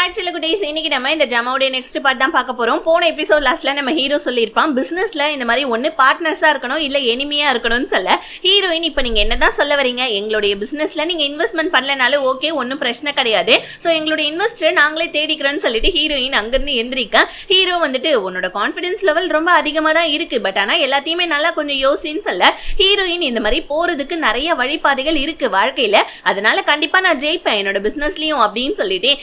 Back சில குட்டீஸ். இன்னைக்கு நம்ம இந்த ஜமாவுடைய நெக்ஸ்ட் பார்ட் தான் பார்க்க போறோம். போன எபிசோட் லாஸ்ட்ல நம்ம ஹீரோ சொல்லியிருப்பான், பிசினஸ்ல இந்த மாதிரி ஒன்னு பார்ட்னர்ஸா இருக்கணும் இல்ல எனிமியா இருக்கணும்னு சொல்ல. ஹீரோயின் இப்ப நீங்க என்னதான் சொல்ல வரீங்க, எங்களுடைய பிசினஸ்ல நீங்க இன்வெஸ்ட்மெண்ட் பண்ணலனாலும் ஓகே, ஒன்னும் பிரச்சனை கிடையாது, சோ எங்களுடைய இன்வெஸ்டர் நாங்களே தேடிக்கிறோம்னு சொல்லிட்டு ஹீரோயின் அங்கிருந்து எந்திரிக்க, ஹீரோ வந்துட்டு உன்னோட கான்பிடன்ஸ் லெவல் ரொம்ப அதிகமா தான் இருக்கு, பட் ஆனா எல்லாத்தையுமே நல்லா கொஞ்சம் யோசின்னு சொல்ல, ஹீரோயின் இந்த மாதிரி போறதுக்கு நிறைய வழிபாதைகள் இருக்கு வாழ்க்கையில, அதனால கண்டிப்பா நான் ஜெயிப்பேன் என்னோட பிசினஸ்லயும் அப்படின்னு சொல்லிட்டு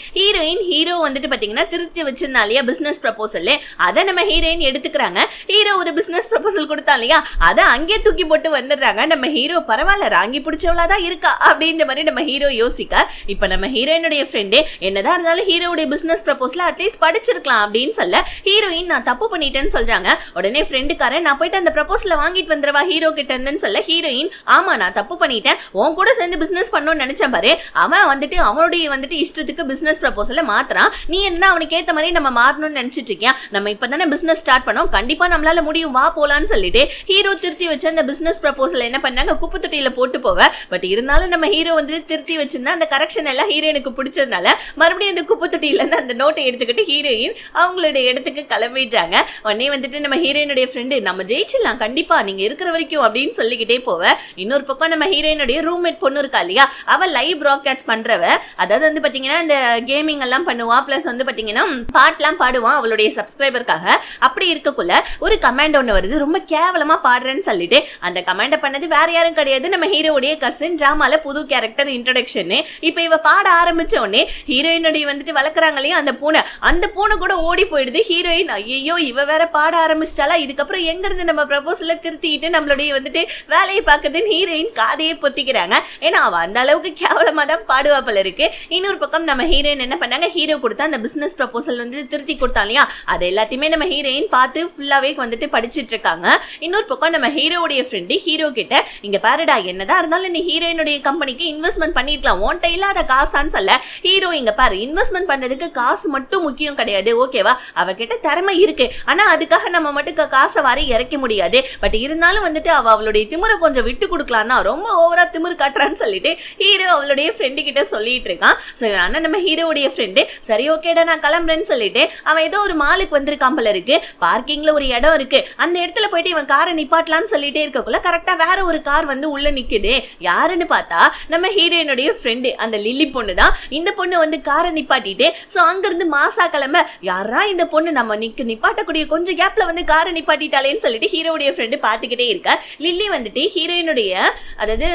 ஹீரோ வந்துட்டு பாத்தீங்கன்னா திருச்சி வச்சிருந்தாலியா பிசினஸ் ப்ரொபோசல், அதை நம்ம ஹீரோயின் எடுத்துக்கிறாங்க. ஹீரோ ஒரு பிசினஸ் ப்ரொபோசல் கொடுத்தா இல்லையா, அதை அங்கே தூக்கி போட்டு வந்துடுறாங்க. நம்ம ஹீரோ பரவாயில்ல ராங்கி பிடிச்சவளாதான் இருக்கா அப்படின்ற மாதிரி நம்ம ஹீரோ யோசிக்க, இப்ப நம்ம ஹீரோயினுடைய ஃப்ரெண்டு என்னதான் இருந்தாலும் ஹீரோடைய பிசினஸ் ப்ரொபோசல் அட்லீஸ்ட் படிச்சிருக்கலாம் அப்படின்னு சொல்ல, ஹீரோயின் நான் தப்பு பண்ணிட்டேன்னு சொல்றாங்க. உடனே ஃப்ரெண்டுக்காரன் நான் போயிட்டு அந்த ப்ரொபோசலை வாங்கிட்டு வந்துடுவா ஹீரோ கிட்ட இருந்துன்னு சொல்ல, ஹீரோயின் ஆமா நான் தப்பு பண்ணிட்டேன், உன் கூட சேர்ந்து பிசினஸ் பண்ணணும்னு நினைச்சேன் பாரு, அவன் வந்துட்டு அவனுடைய வந்துட்டு இஷ்டத்துக்கு பிசினஸ் ப்ரொபோசலை மாத்துறான், நீ என்ன அவனுக்கு ஏத்த மாதிரி நம்ம மாறணும்னு நினைச்சிட்டு இருக்கியா, நம்ம இப்பதானே பிசினஸ் ஸ்டார்ட் பண்ணோம், கண்டிப்பா நம்மளால முடியும் வா போலான்னு சொல்லிட்டு ஹீரோ திருத்தி வச்ச அந்த பிசினஸ் ப்ரொபோசல் என்ன பண்ணாங்க குப்பை தொட்டியில போட்டு போவ. பட் இருந்தாலும் நம்ம ஹீரோ வந்து திருத்தி வச்சிருந்தா அந்த கரெக்ஷன் எல்லாம் ஹீரோயினுக்கு பிடிச்சதுனால மறுபடியும் அந்த குப்பை தொட்டியில இருந்து அந்த நோட்டை எடுத்துக்கிட்டு ஹீரோயின் அவங்களுடைய இடத்துக்கு கிளம்பிட்டாங்க. உடனே வந்துட்டு நம்ம ஹீரோயினுடைய ஃப்ரெண்டு நம்ம ஜெயிச்சிடலாம் கண்டிப்பா நீங்க இருக்கிற வரைக்கும் அப்படின்னு சொல்லிக்கிட்டே போவ. இன்னொரு பக்கம் நம்ம ஹீரோயினுடைய ரூம்மேட் பொண்ணு இருக்கா இல்லையா, அவ லைவ் ப்ராட்காஸ்ட் பண்றவ, அதாவது வந்து பாத்தீங்கன்னா இந்த கேமிங் எல்லாம் பண்ணுவா, பிளஸ் வந்து பாத்தீங்கன்னா பாட்டெல்லாம் பாடுவான் அவளுடைய சப்ஸ்கிரைபருக்காக. அப்படி இருக்கக்குள்ள ஒரு கமெண்ட் ஒண்ணு வருது, ரொம்ப கேவலமா பாடுறேன்னு சொல்லிட்டு. அந்த கமெண்ட் பண்ணது வேற யாரும் கிடையாது, நம்ம ஹீரோடைய கசின் டிராமால புது கேரக்டர் இன்ட்ரோடக்ஷன். இப்ப இவ பாட ஆரம்பிச்ச உடனே ஹீரோயினுடைய வந்துட்டு வளர்க்குறாங்க இல்லையா அந்த பூனை கூட ஓடி போயிடுது. ஹீரோயின் ஐயோ இவ வேற பாட ஆரம்பிச்சிட்டாலா, இதுக்கப்புறம் எங்க இருந்து நம்ம ப்ரொபோசல திருத்திட்டு நம்மளுடைய வந்துட்டு வேலையை பார்க்கறதுன்னு ஹீரோயின் காதையே பொத்திக்கிறாங்க. ஏன்னா அவ அந்த அளவுக்கு கேவலமா தான் பாடுவா போல இருக்கு. இன்னொரு பக்கம் நம்ம ஹீரோயின் என்ன பண்ணாங்க, ஹீரோ கொடுத்தா அந்த பிசினஸ் ப்ரொபோசல் வந்து திருத்தி கொடுத்தா இல்லையா, அது எல்லாத்தையுமே நம்ம ஹீரோயின் பார்த்து ஃபுல்லாவே வந்துட்டு படிச்சிட்டு இருக்காங்க. இன்னொரு பக்கம் நம்ம ஹீரோடைய ஃப்ரெண்டு ஹீரோ கிட்ட இங்க பாருடா என்னதான் இருந்தாலும் நீ ஹீரோயினுடைய கம்பெனிக்கு இன்வெஸ்ட்மெண்ட் பண்ணிருக்கலாம், உன்கிட்ட இல்லாத காசான்னு சொல்ல, ஹீரோ இங்க பாரு இன்வெஸ்ட்மெண்ட் பண்றதுக்கு காசு மட்டும் முக்கியம் கிடையாது ஓகேவா, அவகிட்ட திறமை இருக்கு, ஆனா அதுக்காக நம்ம மட்டும் காசை வாரி இறக்க முடியாது, பட் இருந்தாலும் வந்துட்டு அவளுடைய திமிரை கொஞ்சம் விட்டு கொடுக்கலாம்னா ரொம்ப ஓவரா திமிரு காட்டுறான்னு சொல்லிட்டு ஹீரோ அவளுடைய ஃப்ரெண்டு கிட்ட சொல்லிட்டு இருக்கான். சரி ஆனா நம்ம ஹீரோடைய ஃப்ரெண்டு சரி ஓகேடா நான் கிளம்புறேன்னு சொல்லிட்டு அவன் ஏதோ ஒரு மாலுக்கு வந்திருக்கான் போல இருக்கு, பார்க்கிங்ல ஒரு இடம் இருக்கு, அந்த இடத்துல போயிட்டு இவன் காரை நிப்பாட்டலான்னு சொல்லிட்டே இருக்கக்குள்ள கரெக்டா வேற ஒரு கார் வந்து உள்ள நிக்குது. யாருன்னு பார்த்தா நம்ம ஹீரோயினுடைய ஃப்ரெண்டு அந்த லில்லி பொண்ணு தான். இந்த பொண்ணு வந்து காரை நிப்பாட்டிட்டு சோ அங்க இருந்து மாசா கிளம்ப, யாரா இந்த பொண்ணு நம்ம நிப்பாட்டக்கூடிய கொஞ்சம் கேப்ல வந்து காரை நிப்பாட்டிட்டாலேன்னு சொல்லிட்டு ஹீரோடைய ஃப்ரெண்டு பாத்துக்கிட்டே இருக்க. லில்லி வந்துட்டு ஹீரோயினுடைய அதாவது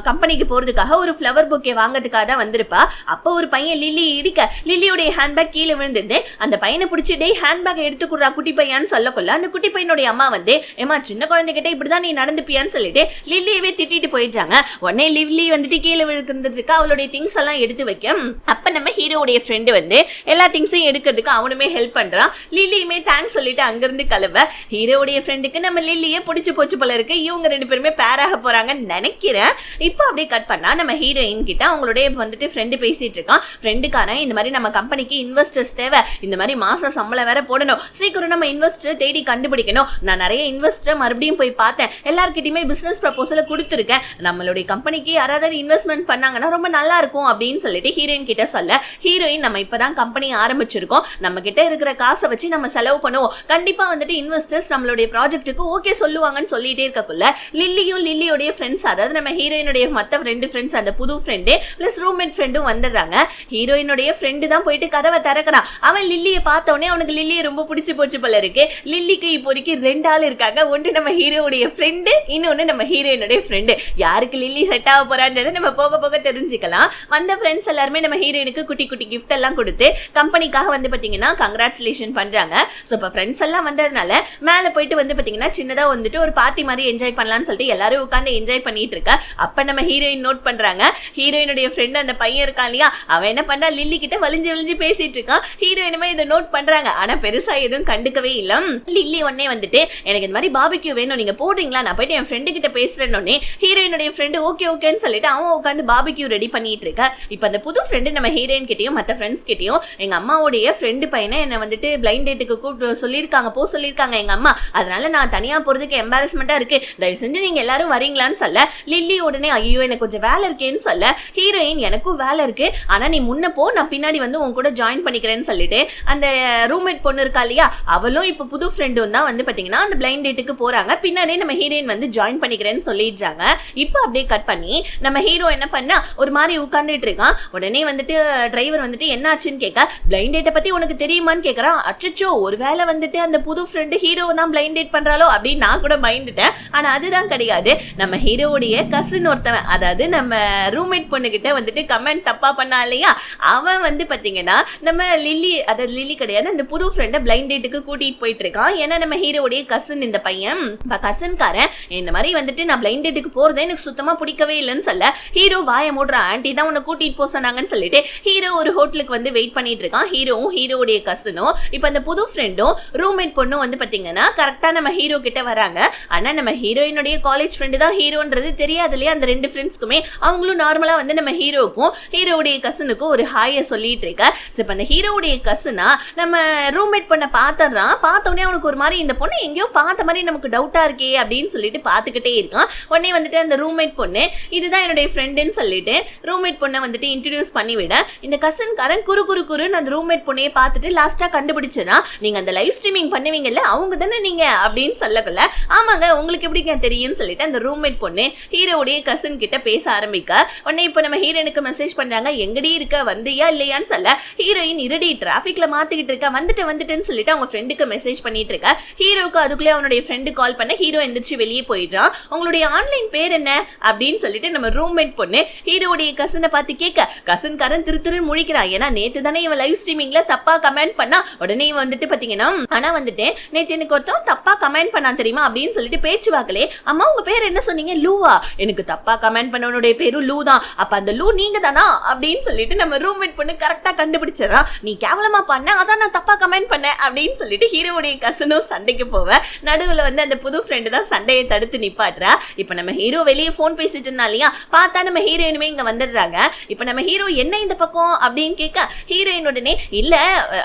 கம்பெனிக்கு போறதுக்காக ஒரு ஃப்ளவர் பொக்கே வாங்கறதுக்காக தான் வந்திருப்பா. அப்போ ஒரு பையன் லில்லி இடிக்க, லில்லியோடைய ஹேண்ட்பேக் கீழே விழுந்துருந்து அந்த பையனை பிடிச்சி டே ஹேண்ட்பேக் எடுத்துக்குறா குட்டி பையான்னு சொல்லக்குள்ள அந்த குட்டி பையனுடைய அம்மா வந்து ஏமா சின்ன குழந்தைகிட்ட இப்படிதான் நீ நடந்துப்பியான்னு சொல்லிட்டு லில்லியவே திட்டிட்டு போயிட்டாங்க. உடனே லில்லி வந்துட்டு கீழே விழுந்துருக்கு அவளுடைய திங்ஸ் எல்லாம் எடுத்து வைக்க, அப்ப நம்ம ஹீரோடைய ஃப்ரெண்டு வந்து எல்லா திங்ஸையும் எடுக்கிறதுக்கு அவனுமே ஹெல்ப் பண்றான். லில்லியுமே தேங்க்ஸ் சொல்லிட்டு அங்கிருந்து கிளம்ப, ஹீரோடைய ஃப்ரெண்டுக்கு நம்ம லில்லியே பிடிச்சு போச்சு போல இருக்கு, இவங்க ரெண்டு பேருமே பேராக போறாங்கன்னு நினைக்கிறேன். இப்போ அப்படியே கட் பண்ணா நம்ம ஹீரோயின் கிட்ட அவங்களுடைய வந்துட்டு ஃப்ரெண்டு பேசிட்டு இருக்கான். ஃப்ரெண்டுக்காரன் இந்த மாதிரி நம்ம கம்பெனிக்கு இன்வெஸ்டர்ஸ் தேவை, இந்த மாதிரி மாசம் சம்பளம் வேற போடணும், சீக்கிரம் நம்ம இன்வெஸ்டர் தேடி கண்டுபிடிக்கணும், நான் நிறைய இன்வெஸ்டர் மறுபடியும் போய் பார்த்தேன், எல்லார்கிட்டயுமே பிசினஸ் ப்ரொபோசலை கொடுத்துருக்கேன், நம்மளுடைய கம்பெனிக்கு யாராவது இன்வெஸ்ட்மெண்ட் பண்ணாங்கன்னா ரொம்ப நல்லா இருக்கும் அப்படின்னு சொல்லிட்டு ஹீரோயின் கிட்ட சொல்ல, ஹீரோயின் நம்ம இப்பதான் கம்பெனி ஆரம்பிச்சிருக்கோம், நம்ம கிட்ட இருக்கிற காசை வச்சு நம்ம செலவு பண்ணுவோம், கண்டிப்பா வந்துட்டு இன்வெஸ்டர்ஸ் நம்மளுடைய ப்ராஜெக்ட்டுக்கு ஓகே சொல்லுவாங்கன்னு சொல்லிட்டே இருக்கக்குள்ள லில்லியும் லில்லியோடைய ஃப்ரெண்ட்ஸ் அதாவது நம்ம ஹீரோயினுடைய மத்த ரெண்டு ஃப்ரெண்ட்ஸ் அந்த புது ஃப்ரெண்டு பிளஸ் ரூம்மேட் ஃப்ரெண்டும் வந்துடுறாங்க. ஹீரோயினுடைய ஃப்ரெண்டு தான் போயிட்டு கதவை திறக்கிறான். அவன் லில்லியை பார்த்த உடனே அவனுக்கு லில்லியை ரொம்ப பிடிச்சு போச்சு போல இருக்கு. லில்லிக்கு இப்போதைக்கு ரெண்டு ஆள் இருக்காங்க, ஒன்று நம்ம ஹீரோடைய ஃப்ரெண்டு, இன்னொன்னு நம்ம ஹீரோயினுடைய ஃப்ரெண்டு. யாருக்கு லில்லி செட் ஆக போறான்றதை நம்ம போக போக தெரிஞ்சுக்கலாம். வந்த ஃப்ரெண்ட்ஸ் எல்லாருமே நம்ம ஹீரோயினுக்கு குட்டி குட்டி கிஃப்ட் எல்லாம் கொடுத்து கம்பெனிக்காக வந்து பாத்தீங்கன்னா கங்க்ராச்சுலேஷன் பண்றாங்க. சோ இப்போ ஃப்ரெண்ட்ஸ் எல்லாம் வந்ததுனால மேல போயிட்டு வந்து பாத்தீங்கன்னா சின்னதா வந்துட்டு ஒரு பார்ட்டி மாதிரி என்ஜாய் பண்ணலாம்னு சொல்லிட்டு எல்லாரும் உட்காந்து என்ஜாய் பண்ணிட்டு இருக்க. அப்ப நம்ம ஹீரோயின் நோட் பண்றாங்க, ஹீரோயினுடைய ஃப்ரெண்ட் அந்த பையன் இருக்கான் இல்லையா, அவன் என்ன பண்றா லில்லி கிட்ட வலிஞ்சு பேசிட்டு இருக்கான். ஹீரோயினுமே இதை நோட் பண்றாங்க, ஆனா பெருசா எதுவும் கண்டுக்கவே இல்ல. லில்லி உடனே வந்துட்டு எனக்கு இந்த மாதிரி பாபிக்யூ வேணும் நீங்க போடுறீங்களா, நான் போயிட்டு என் ஃப்ரெண்டு கிட்ட பேசுறேன்னு ஹீரோயினுடைய ஃப்ரெண்டு ஓகே ஓகேன்னு சொல்லிட்டு அவன் உட்காந்து பாபிக்யூ ரெடி பண்ணிட்டு இருக்க. இப்ப அந்த புது ஃப்ரெண்டு நம்ம ஹீரோயின் கிட்டயும் மத்த ஃப்ரெண்ட்ஸ் கிட்டயும் எங்க அம்மாவுடைய ஃப்ரெண்டு பையனை என்ன வந்துட்டு பிளைண்ட் டேட்டுக்கு கூப்பிட்டு சொல்லியிருக்காங்க எங்க அம்மா, அதனால நான் தனியா போறதுக்கு எம்பாரஸ்மெண்டா இருக்கு, தயவு செஞ்சு நீங்க எல்லாரும் வரீங்களான்னு சொல்ல, லில்லி உடனே ஐயோ எனக்கு கொஞ்சம் வேலை இருக்கேன்னு சொல்ல, ஹீரோயின் எனக்கும் வேலை இருக்கு, ஆனா நீ முன்ன போ நான் பின்னாடி வந்து உன் கூட ஜாயின் பண்ணிக்கிறேன்னு சொல்லிட்டு அந்த ரூம்மேட் பொண்ணு இருக்கா இல்லையா, அவளும் இப்ப புது ஃப்ரெண்டும் தான் வந்து பாத்தீங்கன்னா அந்த பிளைண்ட் டேட்டுக்கு போறாங்க. பின்னாடியே நம்ம ஹீரோயின் வந்து ஜாயின் பண்ணிக்கிறேன்னு சொல்லிடுறாங்க. இப்போ அப்படியே கட் பண்ணி நம்ம ஹீரோ என்ன பண்ணா ஒரு மாதிரி உட்கார்ந்துட்டு இருக்கான். உடனே வந்துட்டு டிரைவர் வந்துட்டு என்ன ஆச்சுன்னு கேட்க, பிளைண்ட் டேட்டை பத்தி உனக்கு தெரியுமான்னு கேட்கறான். அச்சச்சோ, ஒருவேளை வந்துட்டு அந்த புது ஃப்ரெண்டு ஹீரோ தான் பிளைண்ட் டேட் பண்றாளோ அப்படின்னு நான் கூட பயந்துட்டேன். ஆனா அதுதான் கிடையாது. நம்ம ஹீரோவுடைய கசின் ஒருத்தவன், அதாவது நம்ம ரூம்மேட் பொண்ணு கிட்ட வந்துட்டு கமெண்ட் தப்பா பண்ணா இல்லையா, அவன் வந்து பாத்தீங்கன்னா நம்ம லில்லி, அதாவது லில்லி கிடையாது, அந்த புது ஃப்ரெண்டை பிளைண்ட் டேட்டுக்கு கூட்டிட்டு போயிட்டு இருக்கான். ஏன்னா நம்ம ஹீரோவுடைய கசின் இந்த பையன். கசின்காரன் இந்த மாதிரி வந்துட்டு நான் பிளைண்ட் டேட்டுக்கு போறதே எனக்கு சுத்தமா பிடிக்கவே இல்லைன்னு சொல்ல, ஹீரோ வாய மூடுற, ஆண்டி தான் உன்னை கூட்டிட்டு போக சொன்னாங்கன்னு சொல்லிட்டு ஹீரோ ஒரு ஹோட்டலுக்கு வந்து வெயிட் பண்ணிட்டு இருக்கான். ஹீரோவும் ஹீரோவுடைய கசினும் இப்ப அந்த புது ஃப்ரெண்டும் ரூம்மேட் பொண்ணும் வந்து பாத்தீங்கன்னா கரெக்டா நம்ம ஹீரோ கிட்ட வராங்க. ஆனா நம்ம ஹீரோயினுடைய காலேஜ் ஃப்ரெண்டு தான் ஹீரோன்றது தெரியாது இல்லையா அந்த ரெண்டு ஃப்ரெண்ட்ஸ்க்குமே. அவங்களும் நார்மலா வந்து நம்ம ஹீரோக்கும் ஹீரோவுடைய கசினுக்கும் ஒரு ஹாய சொல்லிட்டு இருக்க. இப்ப அந்த ஹீரோவுடைய கசினா நம்ம ரூம்மேட் பொண்ணை பாத்துறான். பார்த்தோடனே அவனுக்கு ஒரு மாதிரி இந்த பொண்ணு எங்கேயோ பார்த்த மாதிரி நமக்கு டவுட்டா இருக்கே அப்படின்னு சொல்லிட்டு பாத்துக்கிட்டே இருக்கான். உடனே வந்துட்டு அந்த ரூம்மேட் பொண்ணு இதுதான் என்னுடைய ஃப்ரெண்டுன்னு சொல்லிட்டு ரூம்மேட் பொண்ணை வந்துட்டு இன்ட்ரடியூஸ் பண்ணிவிட, இந்த கசின்காரன் குறுன்னு அந்த ரூம்மேட் பொண்ணையை பார்த்துட்டு லாஸ்டா கண்டுபிடிச்சனா, நீங்க அந்த லைவ் ஸ்ட்ரீமிங் பண்ணுவீங்கல்ல அவங்க தானே நீங்க அப்படின்னு சொல்லக்குள்ள, ஆமாங்க உங்களுக்கு எப்படிங்க தெரியும்னு சொல்லிட்டு அந்த ரூம்மேட் பொண்ணு ஹீரோவுடைய கசின் கிட்ட பேச ஆரம்பிக்க, உடனே இப்ப நம்ம ஹீரோனுக்கு மெசேஜ் பண்றாங்க, எங்கடி இருக்க வந்தியா இல்லையான்னு சொல்ல, ஹீரோயின் இருடி டிராபிக்ல மாத்திக்கிட்டு இருக்க, வந்துட்டேன்னு சொல்லிட்டு அவங்க ஃப்ரெண்டுக்கு மெசேஜ் பண்ணிட்டு இருக்க. ஹீரோக்கு அதுக்குள்ளே அவனுடைய ஃப்ரெண்டு கால் பண்ண, ஹீரோ எந்திரிச்சு வெளியே போயிடுறான். உங்களுடைய ஆன்லைன் பேர் என்ன அப்படின்னு சொல்லிட்டு நம்ம ரூம்மேட் பொண்ணு ஹீரோவுடைய கசினை பார்த்து கேட்க, கசின்காரன் திருன்னு முழிக்கிறான். ஏன்னா நேத்து தானே இவன் லைவ் ஸ்ட்ரீமிங்ல தப்பா கமெண்ட் பண்ணா. உடனே வந்துட்டு பாத்தீங்கன்னா, ஆனா வந்துட்டு நேத்து எனக்கு ஒருத்தன் தப்பா கமெண்ட் பண்ணா தெரியுமா அப்படின்னு சொல்லிட்டு பேச்சு வாக்கலே, அம்மா உங்க பேர் என்ன சொன்னீங்க, லூவா, எனக்கு தப்பா கமெண்ட் பண்ணவனுடைய பேரும் லூ தான், அப்ப அந்த லூ நீங்க தானா அப்படின்னு சொல்லிட்டு நம்ம ரூம்மேட் பொண்ணு கரெக்டா கண்டுபிடிச்சா, நீ கேவலமா பண்ண அதான் நான் தப்பா கமெண்ட் பண்ணேன் அப்படின்னு சொல்லிட்டு ஹீரோவுடைய கசனும் சண்டைக்கு போவ. நடுவுல வந்து அந்த புது ஃப்ரெண்டு தான் சண்டையை தடுத்து நிப்பாட்டுறா. இப்ப நம்ம ஹீரோ வெளியே போன் பேசிட்டு இருந்தா இல்லையா, பார்த்தா நம்ம ஹீரோயினுமே இங்க வந்துடுறாங்க. இப்ப நம்ம ஹீரோ என்ன இந்த பக்கம் அப்படின்னு கேட்க, ஹீரோயின் உடனே இல்ல,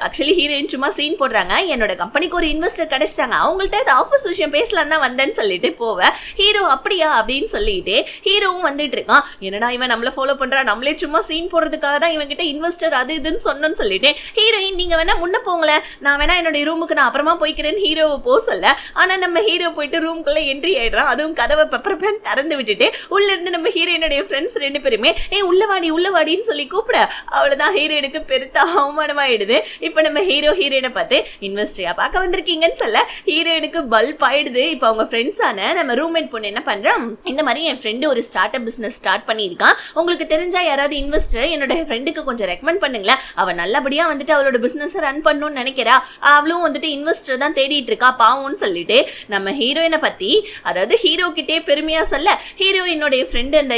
ஆக்சுவலி ஹீரோயின் சும்மா சீன் போடுறாங்க, என்னோட கம்பெனிக்கு ஒரு இன்வெஸ்டர் கிடைச்சிட்டாங்க, அவங்கள்ட்ட ஆஃபீஸ் விஷயம் பேசலாம் தான் வந்தேன்னு சொல்லிட்டு போவ. ஹீரோ அப்படியா அப்படின்னு சொல்லிட்டு ஹீரோவும் வந்துட்டு இருக்கான். என்னடா இவன் நம்மள ஃபாலோ பண்றா, நம்மளே சும்மா சீன் போடுறதுக்காக தான் இவன் கிட்ட இன்வெஸ்டர் அது இதுன்னு சொன்னு சொல்லிட்டு, ஹீரோயின் நீங்க வேணா முன்ன போங்களே, நான் வேணா என்னோட ரூமுக்கு நான் அப்புறமா போய்க்கிறேன்னு ஹீரோவை போக சொல்ல, ஆனா நம்ம ஹீரோ போயிட்டு ரூம்குள்ள என்ட்ரி ஆயிடுறான். அதுவும் கதவை பெப்பரப்பன் திறந்து விட்டுட்டு உள்ள இருந்து நம்ம ஹீரோயினுடைய ஃப்ரெண்ட்ஸ் ரெண்டு பேருமே உள்ளவாடின்னு சொல்லி கூப்பிட, அவ்வளவுதான் ஹீரோயினுக்கு பெருத்த அவமானமாயிடுது. இப்ப நம்ம ஹீரோயினை பார்த்து இன்வெஸ்டரியா பார்க்க வந்திருக்கீங்கன்னு சொல்ல ஹீரோயினுக்கு பல்ப் ஆயிடுது. இப்ப அவங்க ஃப்ரெண்ட்ஸான நம்ம ரூம்மேட் பொண்ணு என்ன பண்றான், இந்த மாதிரி என் ஃப்ரெண்டு ஒரு ஸ்டார்ட் அப் பிசினஸ் ஸ்டார்ட் பண்ணியிருக்கான், உங்களுக்கு தெரிஞ்சா யாராவது இன்வெஸ்டர் என்னோட ஃப்ரெண்டுக்கு கொஞ்சம் ரெக்கமெண்ட் பண்ணுங்களேன், அவ நல்லபடியா வந்துட்டு அவளோட பிசினஸ் ரன் பண்ணணும்னு நினைக்கிறா, அவளும் வந்துட்டு இன்வெஸ்டர் தான் தேடிட்டு இருக்கா பாவம்னு சொல்லிட்டு நம்ம ஹீரோயினை பத்தி, அதாவது ஹீரோ கிட்டே பெருமையா சொல்ல, ஹீரோயினுடைய ஃப்ரெண்டு அந்த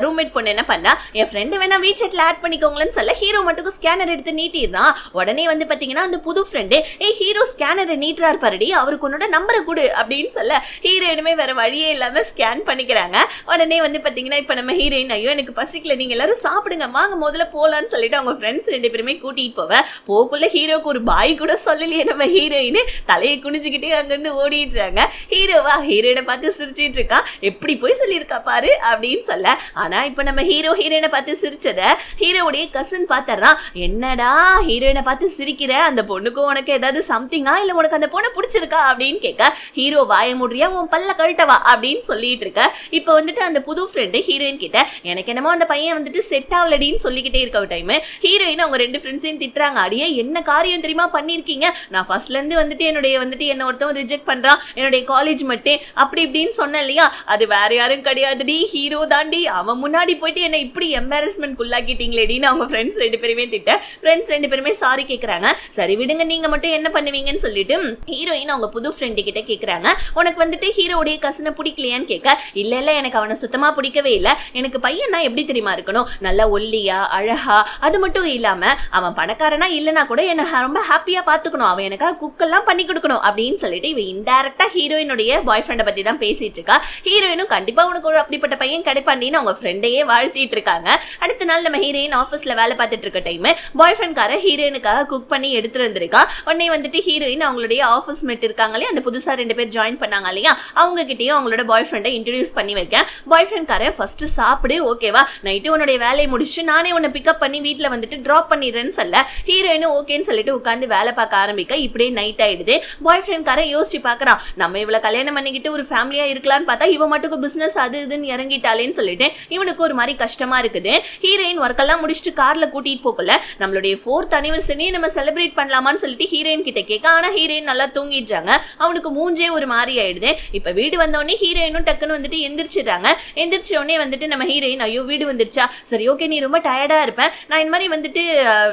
ரூம்மேட் பொண்ணு என்ன பண்ணா, என் ஃப்ரெண்டு வேணா வீட்ல ஆட் பண்ணிக்கோங்களேன்னு சொல்ல ஹீரோ மட்டும் ஸ்கேனர் எடுத்து நீட்டிடுறான். உடனே வந்து பாத்தீங்கன்னா அந்த புது ஃப்ரெண்டு, ஹீரோ ஸ்கேனரை நீட்டுறாரு பாருடி, அவருக்கு உன்னோட நம்பரை கொடு அப்படின்னு சொல்ல ஹீரோயினுமே வேற வழியே இல்லாம ஸ்கேன் பண்ணிக்கிறாங்க. உடனே வந்து பாத்தீங்கன்னா இப்ப நம்ம ஹீரோயின், ஐயோ எனக்கு பசிக்கல, நீங்க எல்லாரும் சாப்பிடுங்க வாங்க முதல்ல போலான்னு சொல்லிட்டு அவங்க ஃப்ரெண்ட்ஸ் ரெண்டு பேருமே கூட்டிட்டு போக்குள்ள ஹீரோக்கு ஒரு பாய் கூட சொல்லலையே நம்ம ஹீரோயின், தலையை குனிஞ்சுக்கிட்டே அங்கிருந்து ஓடிடுறாங்க. ஹீரோவா ஹீரோயினை பார்த்து சிரிச்சிட்டு இருக்கா, எப்படி போய் சொல்லியிருக்கா பாரு அப்படின்னு சொல்ல, ஆனா இப்ப நம்ம ஹீரோயினை பார்த்து சிரிச்சத ஹீரோவுடைய கசின் பாத்தறான். என்னடா ஹீரோயினை பார்த்து சிரிக்கிற, அந்த பொண்ணுக்கும் உனக்கு ஏதாவது சம்திங்கா இல்ல உனக்கு அந்த பொண்ணை பிடிச்சிருக்கா அப்படின்னு கேட்க, ஹீரோ வாய மூடுறியா உன் பல்ல கழட்டவா அப்படின்னு சொல்லிட்டு இருக்க. இப்ப வந்துட்டு அந்த புது ஃப்ரெண்டு ஹீரோயின் கிட்ட, எனக்கு என்னமோ அந்த பையன் வந்துட்டு செட் ஆகலடின்னு சொல்லிக்கிட்டே இருக்க டைம் ஹீரோயின் அவங்க ரெண்டு ஃப்ரெண்ட்ஸையும் திட்டுறாங்க. அடியே என்ன காரியம் தெரியுமா பண்ணிருக்கீங்க, நான் ஃபர்ஸ்ட்ல இருந்து வந்துட்டு என்ன ஒருத்தவன் ரிஜெக்ட் பண்றான், என்னுடைய காலேஜ் மட்டும் அப்படி இப்படின்னு சொன்ன இல்லையா, அது வேற யாரும் கிடையாதுடி, ஹீரோ தாண்டி, அவன் முன்னாடி போயிட்டு என்ன இப்படி எம்பாரஸ்மெண்ட் உள்ளாக்கிட்டீங்களேடின்னு அவங்க ஃப்ரெண்ட்ஸ் ரெண்டு பேருமே திட்ட, ஃப்ரெண்ட்ஸ் ரெண்டு பேருமே சாரி கேக்குறாங்க. சரி விடுங்க நீங்க மட்டும் என்ன பண்ணுவீங்கன்னு சொல்லிட்டு ஹீரோயின் அவங்க புது ஃப்ரெண்டு கிட்ட கேக்குறாங்க, உனக்கு வந்துட்டு ஹீரோடைய கசனை பிடிக்கலையான்னு கேட்க, இல்ல எனக்கு அவனை சுத்தமா பிடிக்கவே இல்லை, எனக்கு பையனா எப்படி தெரியுமா இருக்கணும், நல்லா ஒல்லியா அழகா, அது மட்டும் இல்லாம அவன் பணக்காரனா இல்லனா கூட என்ன ரொம்ப ஹாப்பியா பாத்துக்கணும், அவன் எனக்காக குக்கெல்லாம் பண்ணி கொடுக்கணும் அப்படின்னு சொல்லிட்டு இவ இன்டைரக்டா ஹீரோயினுடைய பாய் ஃப்ரெண்டை பத்தி தான் பேசிட்டு இருக்கா. ஹீரோயினும் கண்டிப்பா உனக்கு ஒரு அப்படிப்பட்ட பையன் கிடைப்பாண்டின்னு அவங்க ஃப்ரெண்டையே வாழ்த்திட்டு இருக்காங்க. அடுத்த நாள் நம்ம ஹீரோயின் ஆஃபீஸ்ல வேலை பார்த்துட்டு இருக்க டைம் பாய் ஃப்ரெண்ட்கார ஹீரோயினுக்காக குக் பண்ணி எடுத்துட்டு வந்திருக்கா. உடனே வந்துட்டு ஹீரோயின் அவங்களுடைய ஆஃபீஸ் மேட் இருக்காங்களே, அந்த புதுசா ரெண்டு பேர் ஜாயின் பண்ணாங்க இல்லையா, அவங்க கிட்டயும் அவங்களோட பாய் ஃப்ரெண்டை இன்ட்ரடியூஸ் பண்ணி வைக்க, பாய் ஃப்ரெண்ட்கார ஃபர்ஸ்ட் சாப்பிடு ஓகேவா, நைட்டு உன்னுடைய வேலையை முடிச்சு நானே உன்னை பிக்கப் பண்ணி வீட்டுல வந்துட்டு டிராப் பண்ணிடுறேன்னு சொல்ல ஹீரோயினும் ஓகேன்னு சொல்லிட்டு உட்காந்து வேலை பார்க்க ஆரம்பிக்க இப்படியே நைட் ஆயிடுது. பாய் ஃப்ரெண்ட் காரன் யோசிச்சு பாக்குறான், நம்ம இவளை கல்யாணம் பண்ணிக்கிட்டு ஒரு ஃபேமிலியா இருக்கலாம்னு பார்த்தா இவ மட்டும் பிசினஸ் அது இதுன்னு இறங்கிட்டாலேன்னு சொல்லிட்டு இவனுக்கு ஒரு மாதிரி கஷ்டமா இருக்குது. ஹீரோயின் ஒர்க் எல்லாம் முடிச்சுட்டு கார்ல கூட்டிட்டு போகல, நம்மளுடைய 4th anniversary நம்ம செலிப்ரேட் பண்ணலாமான்னு சொல்லிட்டு ஹீரோயின் கிட்ட கேட்க, ஆனா ஹீரோயின் நல்லா தூங்கிடுறாங்க. அவனுக்கு மூஞ்சே ஒரு மாதிரி ஆயிடுது. இப்ப வீடு வந்தோடனே ஹீரோயினும் டக்குன்னு வந்துட்டு எந்திரிச்சிடுறாங்க. எந்திரிச்ச உடனே வந்துட்டு நம்ம ஹீரோயின் ஐயோ வீடு வந்துருச்சா, சரி ஓகே நீ ரொம்ப டயர்டா இருப்பேன், நான் இந்த மாதிரி வந்துட்டு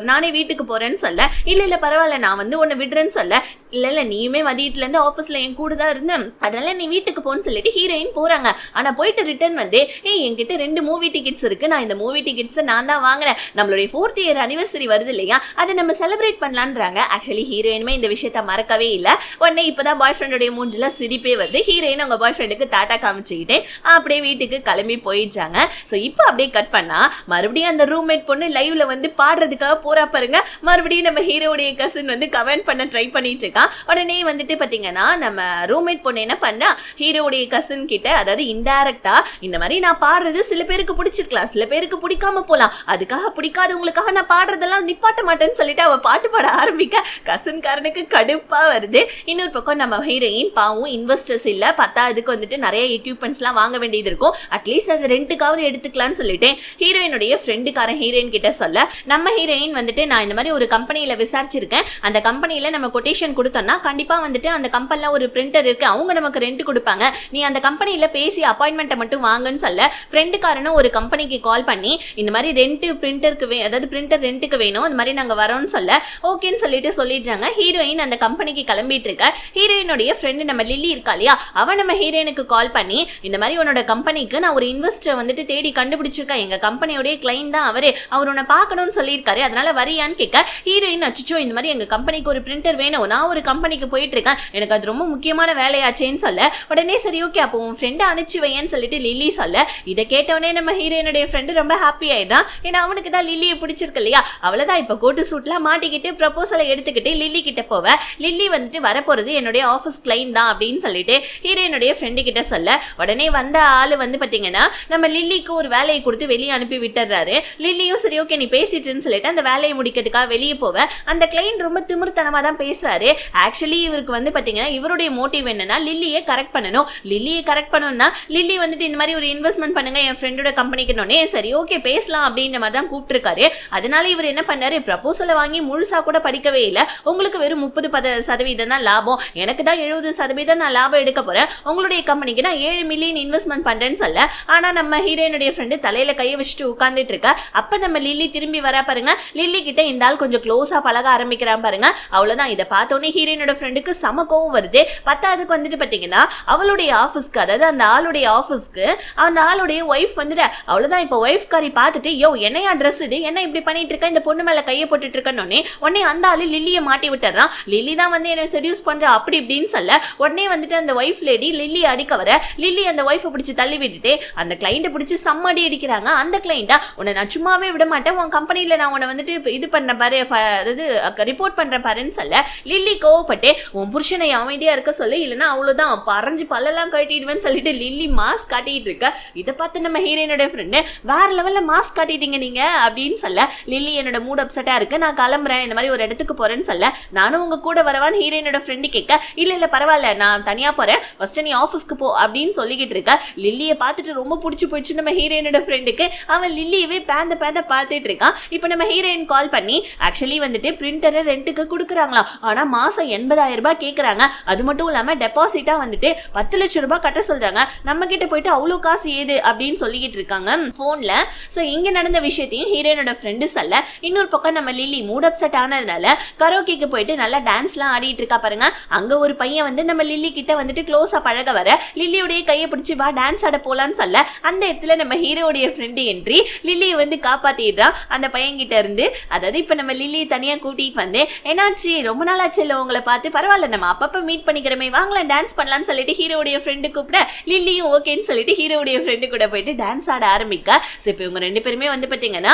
நானே வீட்டுக்கு போறேன்னு சொல்ல, இல்ல பரவாயில்ல நான் வந்து உன்னை விடுறேன்னு சொல்ல, இல்ல நீயுமே மதியத்துல இருந்து ஆபீஸ்ல என் கூட தான் இருந்தேன், அதனால நீ வீட்டுக்கு போன்னு சொல்லிட்டு ஹீரோயின் போறாங்க. ஆனா போயிட்டு ரிட்டர்ன் வந்து என்கிட்ட 2 மூவி டிக்கெட்ஸ் இருக்கு, நான் இந்த மூவி டிக்கெட்ஸ் நான் தான் வாங்கினேன், நம்மளுடைய 4th year anniversary வருது இல்லையா, அதை நம்ம செலிப்ரேட் பண்ணலான்றாங்க. ஆக்சுவலி ஹீரோயினுமே இந்த விஷயத்த மறக்கவே இல்லை. உடனே இப்பதான் பாய் ஃப்ரெண்டோட மூஞ்சில சிரிப்பே வருது. ஹீரோயின் அவங்க பாய் ஃப்ரெண்டுக்கு டாட்டா காமிச்சுக்கிட்டே அப்படியே வீட்டுக்கு கிளம்பி போயிடுச்சாங்க. ஸோ இப்போ அப்படியே கட் பண்ணா மறுபடியும் அந்த ரூம்மேட் பொண்ணு லைவ்ல வந்து பாடுறதுக்காக போறா பாருங்க. மறுபடியும் நம்ம ஹீரோடைய கசின் வந்து கமெண்ட் பண்ண ட்ரை பண்ணிட்டு இருக்கா. உடனே வந்துட்டு பாத்தீங்கன்னா நம்ம ரூம்மேட் பொண்ணு என்ன பண்ணா, ஹீரோடைய கசின் கிட்ட அதாவது இன்டைரக்டா இந்த மாதிரி நான் பாடுறது சில பேருக்கு பிடிச்சிருக்கலாம், சில பேருக்கு பிடிக்காம போலாம், அதுக்காக பிடிக்காதவங்களுக்காக நான் பாடுறதெல்லாம் நிப்பாட்ட மாட்டேன்னு சொல்லிட்டு அவ பாட்டு பாட ஆரம்பிக்க கசின்காரனுக்கு கடுப்பா வருது. இன்னொரு பக்கம் நம்ம ஹீரோயின் பாவம் இன்வெஸ்டர்ஸ் இல்ல, பத்தாவதுக்கு வந்துட்டு நிறைய எக்யூப்மெண்ட்ஸ் எல்லாம் வாங்க வேண்டியது இருக்கும், அட்லீஸ்ட் அது ரெண்டுக்காவது எடுத்துக்கலாம்னு சொல்லிட்டு ஹீரோயினுடைய ஃப்ரெண்டுக்காரன் ஹீரோயின் கிட்ட சொல்ல, நம்ம ஹீரோயின் வந்துட்டு நான் இந்த மாதிரி ஒரு கம்பெனியில விசாரிச்சிருக்கேன், அந்த கம்பெனியில நம்ம கொட்டேஷன் கொடுத்தோம்னா கண்டிப்பா வந்துட்டு அந்த கம்பெனில ஒரு பிரிண்டர் இருக்கு, அவங்க நமக்கு ரெண்ட் கொடுப்பாங்க, நீ அந்த கம்பெனியில பேசி அப்பாயின்மெண்ட்டை மட்டும் வாங்கன்னு சொல்ல, ஃப்ரெண்டுக்காரனும் ஒரு கம்பெனிக்கு கால் பண்ணி இந்த மாதிரி ரெண்ட் பிரிண்டருக்கு அதாவது பிரிண்டர் ரெண்ட்டுக்கு வேணும், இந்த மாதிரி நாங்க வரோம்னு சொல்ல ஓகேன்னு சொல்லிட்டு சொல்லிடுறாங்க. ஹீரோயின் அந்த கம்பெனிக்கு கிளம்பிட்டு இருக்க. ஹீரோயினுடைய ஃப்ரெண்டு நம்ம லில்லி இருக்கா இல்லையா, அவன் நம்ம ஹீரோயினுக்கு கால் பண்ணி இந்த மாதிரி உன்னோட கம்பெனிக்கு நான் ஒரு இன்வெஸ்டர் வந்துட்டு தேடி கண்டுபிடிச்சிருக்கேன், எங்க கம்பெனியோட கிளைண்ட் தான் அவர் உன்னை பார்க்கணும்னு சொல்லியிருக்காரு, அதனால வரியான்னு கேட்க ஹீரோயின் அச்சோ இந்த மாதிரி எங்க கம்பெனிக்கு ஒரு பிரிண்டர் வேணும், நான் ஒரு கம்பெனிக்கு போயிட்டு இருக்கேன், எனக்கு அது ரொம்ப முக்கியமான வேலையாச்சேன்னு சொல்ல, உடனே சரி ஓகே அப்போ உன் ஃப்ரெண்டை அனுப்பிச்சு வையன்னு சொல்லிட்டு லில்லி சொல்ல, இதை கேட்டவனே நம்ம ஹீரோயினுடைய ஃப்ரெண்டு ரொம்ப ஹாப்பி ஆயிடுறான். ஏன்னா அவனுக்கு தான் லில்லியை பிடிச்சிருக்கு இல்லையா, அவளதான் இப்ப கோட்டு சூட்லாம் மாட்டிக்கிட்டு ப்ரப்போசலை எடுத்துக்கிட்டு லில்லி கிட்ட போவ. லில்லி வந்துட்டு வரப்போறது என்னுடைய ஆஃபீஸ் கிளைண்ட் தான் அப்படின்னு சொல்லிட்டு ஹீரோயினுடைய ஃப்ரெண்டு கிட்ட சொல்ல, உடனே வந்த ஆளு வந்து பாத்தீங்கன்னா நம்ம லில்லிக்கு ஒரு வேலையை கொடுத்து வெளியே அனுப்பி விட்டுறாரு. லில்லியும் சரி ஓகே நீ பேசிட்டுன்னு சொல்லிட்டு அந்த வேலையை முடிக்கிறதுக்காக வெளியே போவ. அந்த கிளைண்ட் ரொம்ப திமிர்த்தனமா தான் பேசுறாரு. ஆக்சுவலி இவருக்கு வந்து பாத்தீங்கன்னா இவருடைய மோட்டிவ் என்னன்னா லில்லியை கரெக்ட் பண்ணணும், லில்லியை கரெக்ட் பண்ணணும்னா லில்லி வந்துட்டு இந்த மாதிரி ஒரு இன்வெஸ்ட்மெண்ட் பண்ணுங்க என் ஃப்ரெண்டோட கம்பெனிக்குனே சரி ஓகே பேசலாம் அப்படின்ற மாதிரி தான் கூப்பிட்டுருக்காரு. அதனால இவர் என்ன பண்ணாரு, ப்ரப்போசலை வாங்கி முழுசா கூட படிக்கவே இல்லை, உங்களுக்கு வெறும் 30% தான் லாபம், எனக்கு தான் 70% நான் லாபம் எடுக்க போறேன், உங்களுடைய கம்பெனிக்கு நான் 7 மில்லியன் இன்வெஸ்ட்மெண்ட் பண்றேன்னு சொல்ல, ஆனா நம்ம ஹீரோயினுடைய ஃப்ரெண்டு தலையில கையை வச்சுட்டு உட்கார்ந்துட்டு இருக்கா. அப்ப நம்ம லில்லி திரும்பி வரா பாருங்க. லில்லி கிட்ட இந்த ஆள் கொஞ்சம் க்ளோஸா பழக ஆரம்பிக்கிறான் பாருங்க. அவ்வளவுதான், இதை பார்த்தோன்னே ஹீரோயினோட ஃப்ரெண்டுக்கு சம கோவம் வருது. பத்தாவதுக்கு வந்துட்டு பாத்தீங்கன்னா அவளுடைய ஆஃபீஸ்க்கு அதாவது அந்த ஆளுடைய ஆஃபீஸ்க்கு அந்த ஆளுடைய ஒய்ஃப் வந்துட்டு அவ்வளவுதான் இப்ப ஒய்ஃப் காரி பார்த்துட்டு யோ என்னையா ட்ரெஸ் இது, என்ன இப்படி பண்ணிட்டு இருக்க, இந்த பொண்ணு மேல கையை போட்டுட்டு இருக்கனே உடனே அந்த ஆளு லில்லியை மாட்டி விட்டுறான். லில்லி தான் வந்து என்ன செடியூஸ் பண்றா அப்படி இப்படின்னு சொல்ல, உடனே வந்துட்டு அந்த ஒய்ஃப் லேடி லில்லி அடிக்க வர லில்லி அந்த ஒய்ஃபை பிடிச்சி தள்ளி விட்டுட்டு அந்த கிளைண்ட்டை பிடிச்சி சம்மடி அடிக்கிறாங்க. அந்த கிளைண்டா உன்னை நான் சும்மாவே விட மாட்டேன், உன் கம்பெனியில நான் உன்னை வந்துட்டு இது பண்ண பாரு அதாவது ரிப்போர்ட் பண்ற பாருன்னு சொல்ல, லில்லி கோவப்பட்டு உன் புருஷனை அமைதியா இருக்க சொல்லு, இல்லைன்னா அவ்வளவுதான் பறஞ்சு பல்லெல்லாம் கட்டிடுவேன்னு சொல்லிட்டு லில்லி மாஸ்க் காட்டிட்டு இருக்க. இதை பார்த்து நம்ம ஹீரோயினோட ஃப்ரெண்டு வேற லெவல்ல மாஸ்க் காட்டிட்டீங்க நீங்க அப்படின்னு சொல்ல, லில்லி என்னோட மூட் அப்செட்டா இருக்கு, நான் கிளம்புறேன், இந்த மாதிரி ஒரு இடத்துக்கு போறேன்னு சொல்ல, நானும் உங்க கூட வரவான்னு ஹீரோயினோட ஃப்ரெண்டு கேட்க, இல்ல பரவாயில்ல நான் தனியா போறேன், ஃபர்ஸ்ட் நீ ஆஃபீஸ்க்கு போ அப்படின்னு சொல்லிக்கிட்டு இருக்க. லில்லியை பார்த்துட்டு ரொம்ப பிடிச்சி போயிடுச்சு நம்ம ஹீரோயினோட ஃப்ரெண்டுக்கு. அவன் லில்லியவே பேந்த பார்த்துட்டு இருக்கான். இப்போ நம்ம ஹீரோயின் கால் பண்ணி ஆக்சுவலி வந்துட்டு பிரிண்டரை ரெண்டுக்கு கொடுக்குறாங்களாம், ஆனா மாசம் 80,000 ரூபாய் கேட்கறாங்க, அது மட்டும் இல்லாம டெபாசிட்டா வந்துட்டு 10 லட்சம் ரூபாய் கட்ட சொல்றாங்க, நம்ம கிட்ட போயிட்டு அவ்வளவு காசு ஏது அப்படின்னு சொல்லிக்கிட்டு இருக்காங்க போன்ல. சோ இங்க நடந்த விஷயத்தையும் ஹீரோயினோட ஃப்ரெண்டு சொல்ல, இன்னொரு பக்கம் நம்ம லில்லி மூட் அப்செட் ஆனதுனால கரோக்கேக்கு போயிட்டு நல்லா டான்ஸ்லாம் ஆடிட்டு இருக்கா பாருங்க. அங்க ஒரு பையன் வந்து நம்ம லில்லி கிட்ட வந்துட்டு க்ளோஸா பழக வர லில்லியோடைய கையை பிடிச்சி வா டான்ஸ் ஆட போலான்னு சொல்ல, அந்த இடத்துல நம்ம ஹீரோடைய ஃப்ரெண்டு என்ட்ரி லில்லியை வந்து காப்பாத்திடுறான் அந்த பையன் கிட்ட இருந்து. அதாவது இப்ப நம்ம லில்லியை தனியா கூட்டிட்டு வந்து என்னாச்சு ரொம்ப நாள் ஆச்சு இல்ல உங்களை பார்த்து, பரவாயில்ல நம்ம அப்பப்ப மீட் பண்ணிக்கிறமே வாங்கலாம் டான்ஸ் பண்ணலாம்னு சொல்லிட்டு ஹீரோடைய ஃப்ரெண்டு கூப்பிட லில்லியும் ஓகேன்னு சொல்லிட்டு ஹீரோடைய ஃப்ரெண்டு கூட போயிட்டு டான்ஸ் ஆட ஆரம்பிக்க. சோ இப்போ இவங்க ரெண்டு பேருமே வந்து பாத்தீங்கன்னா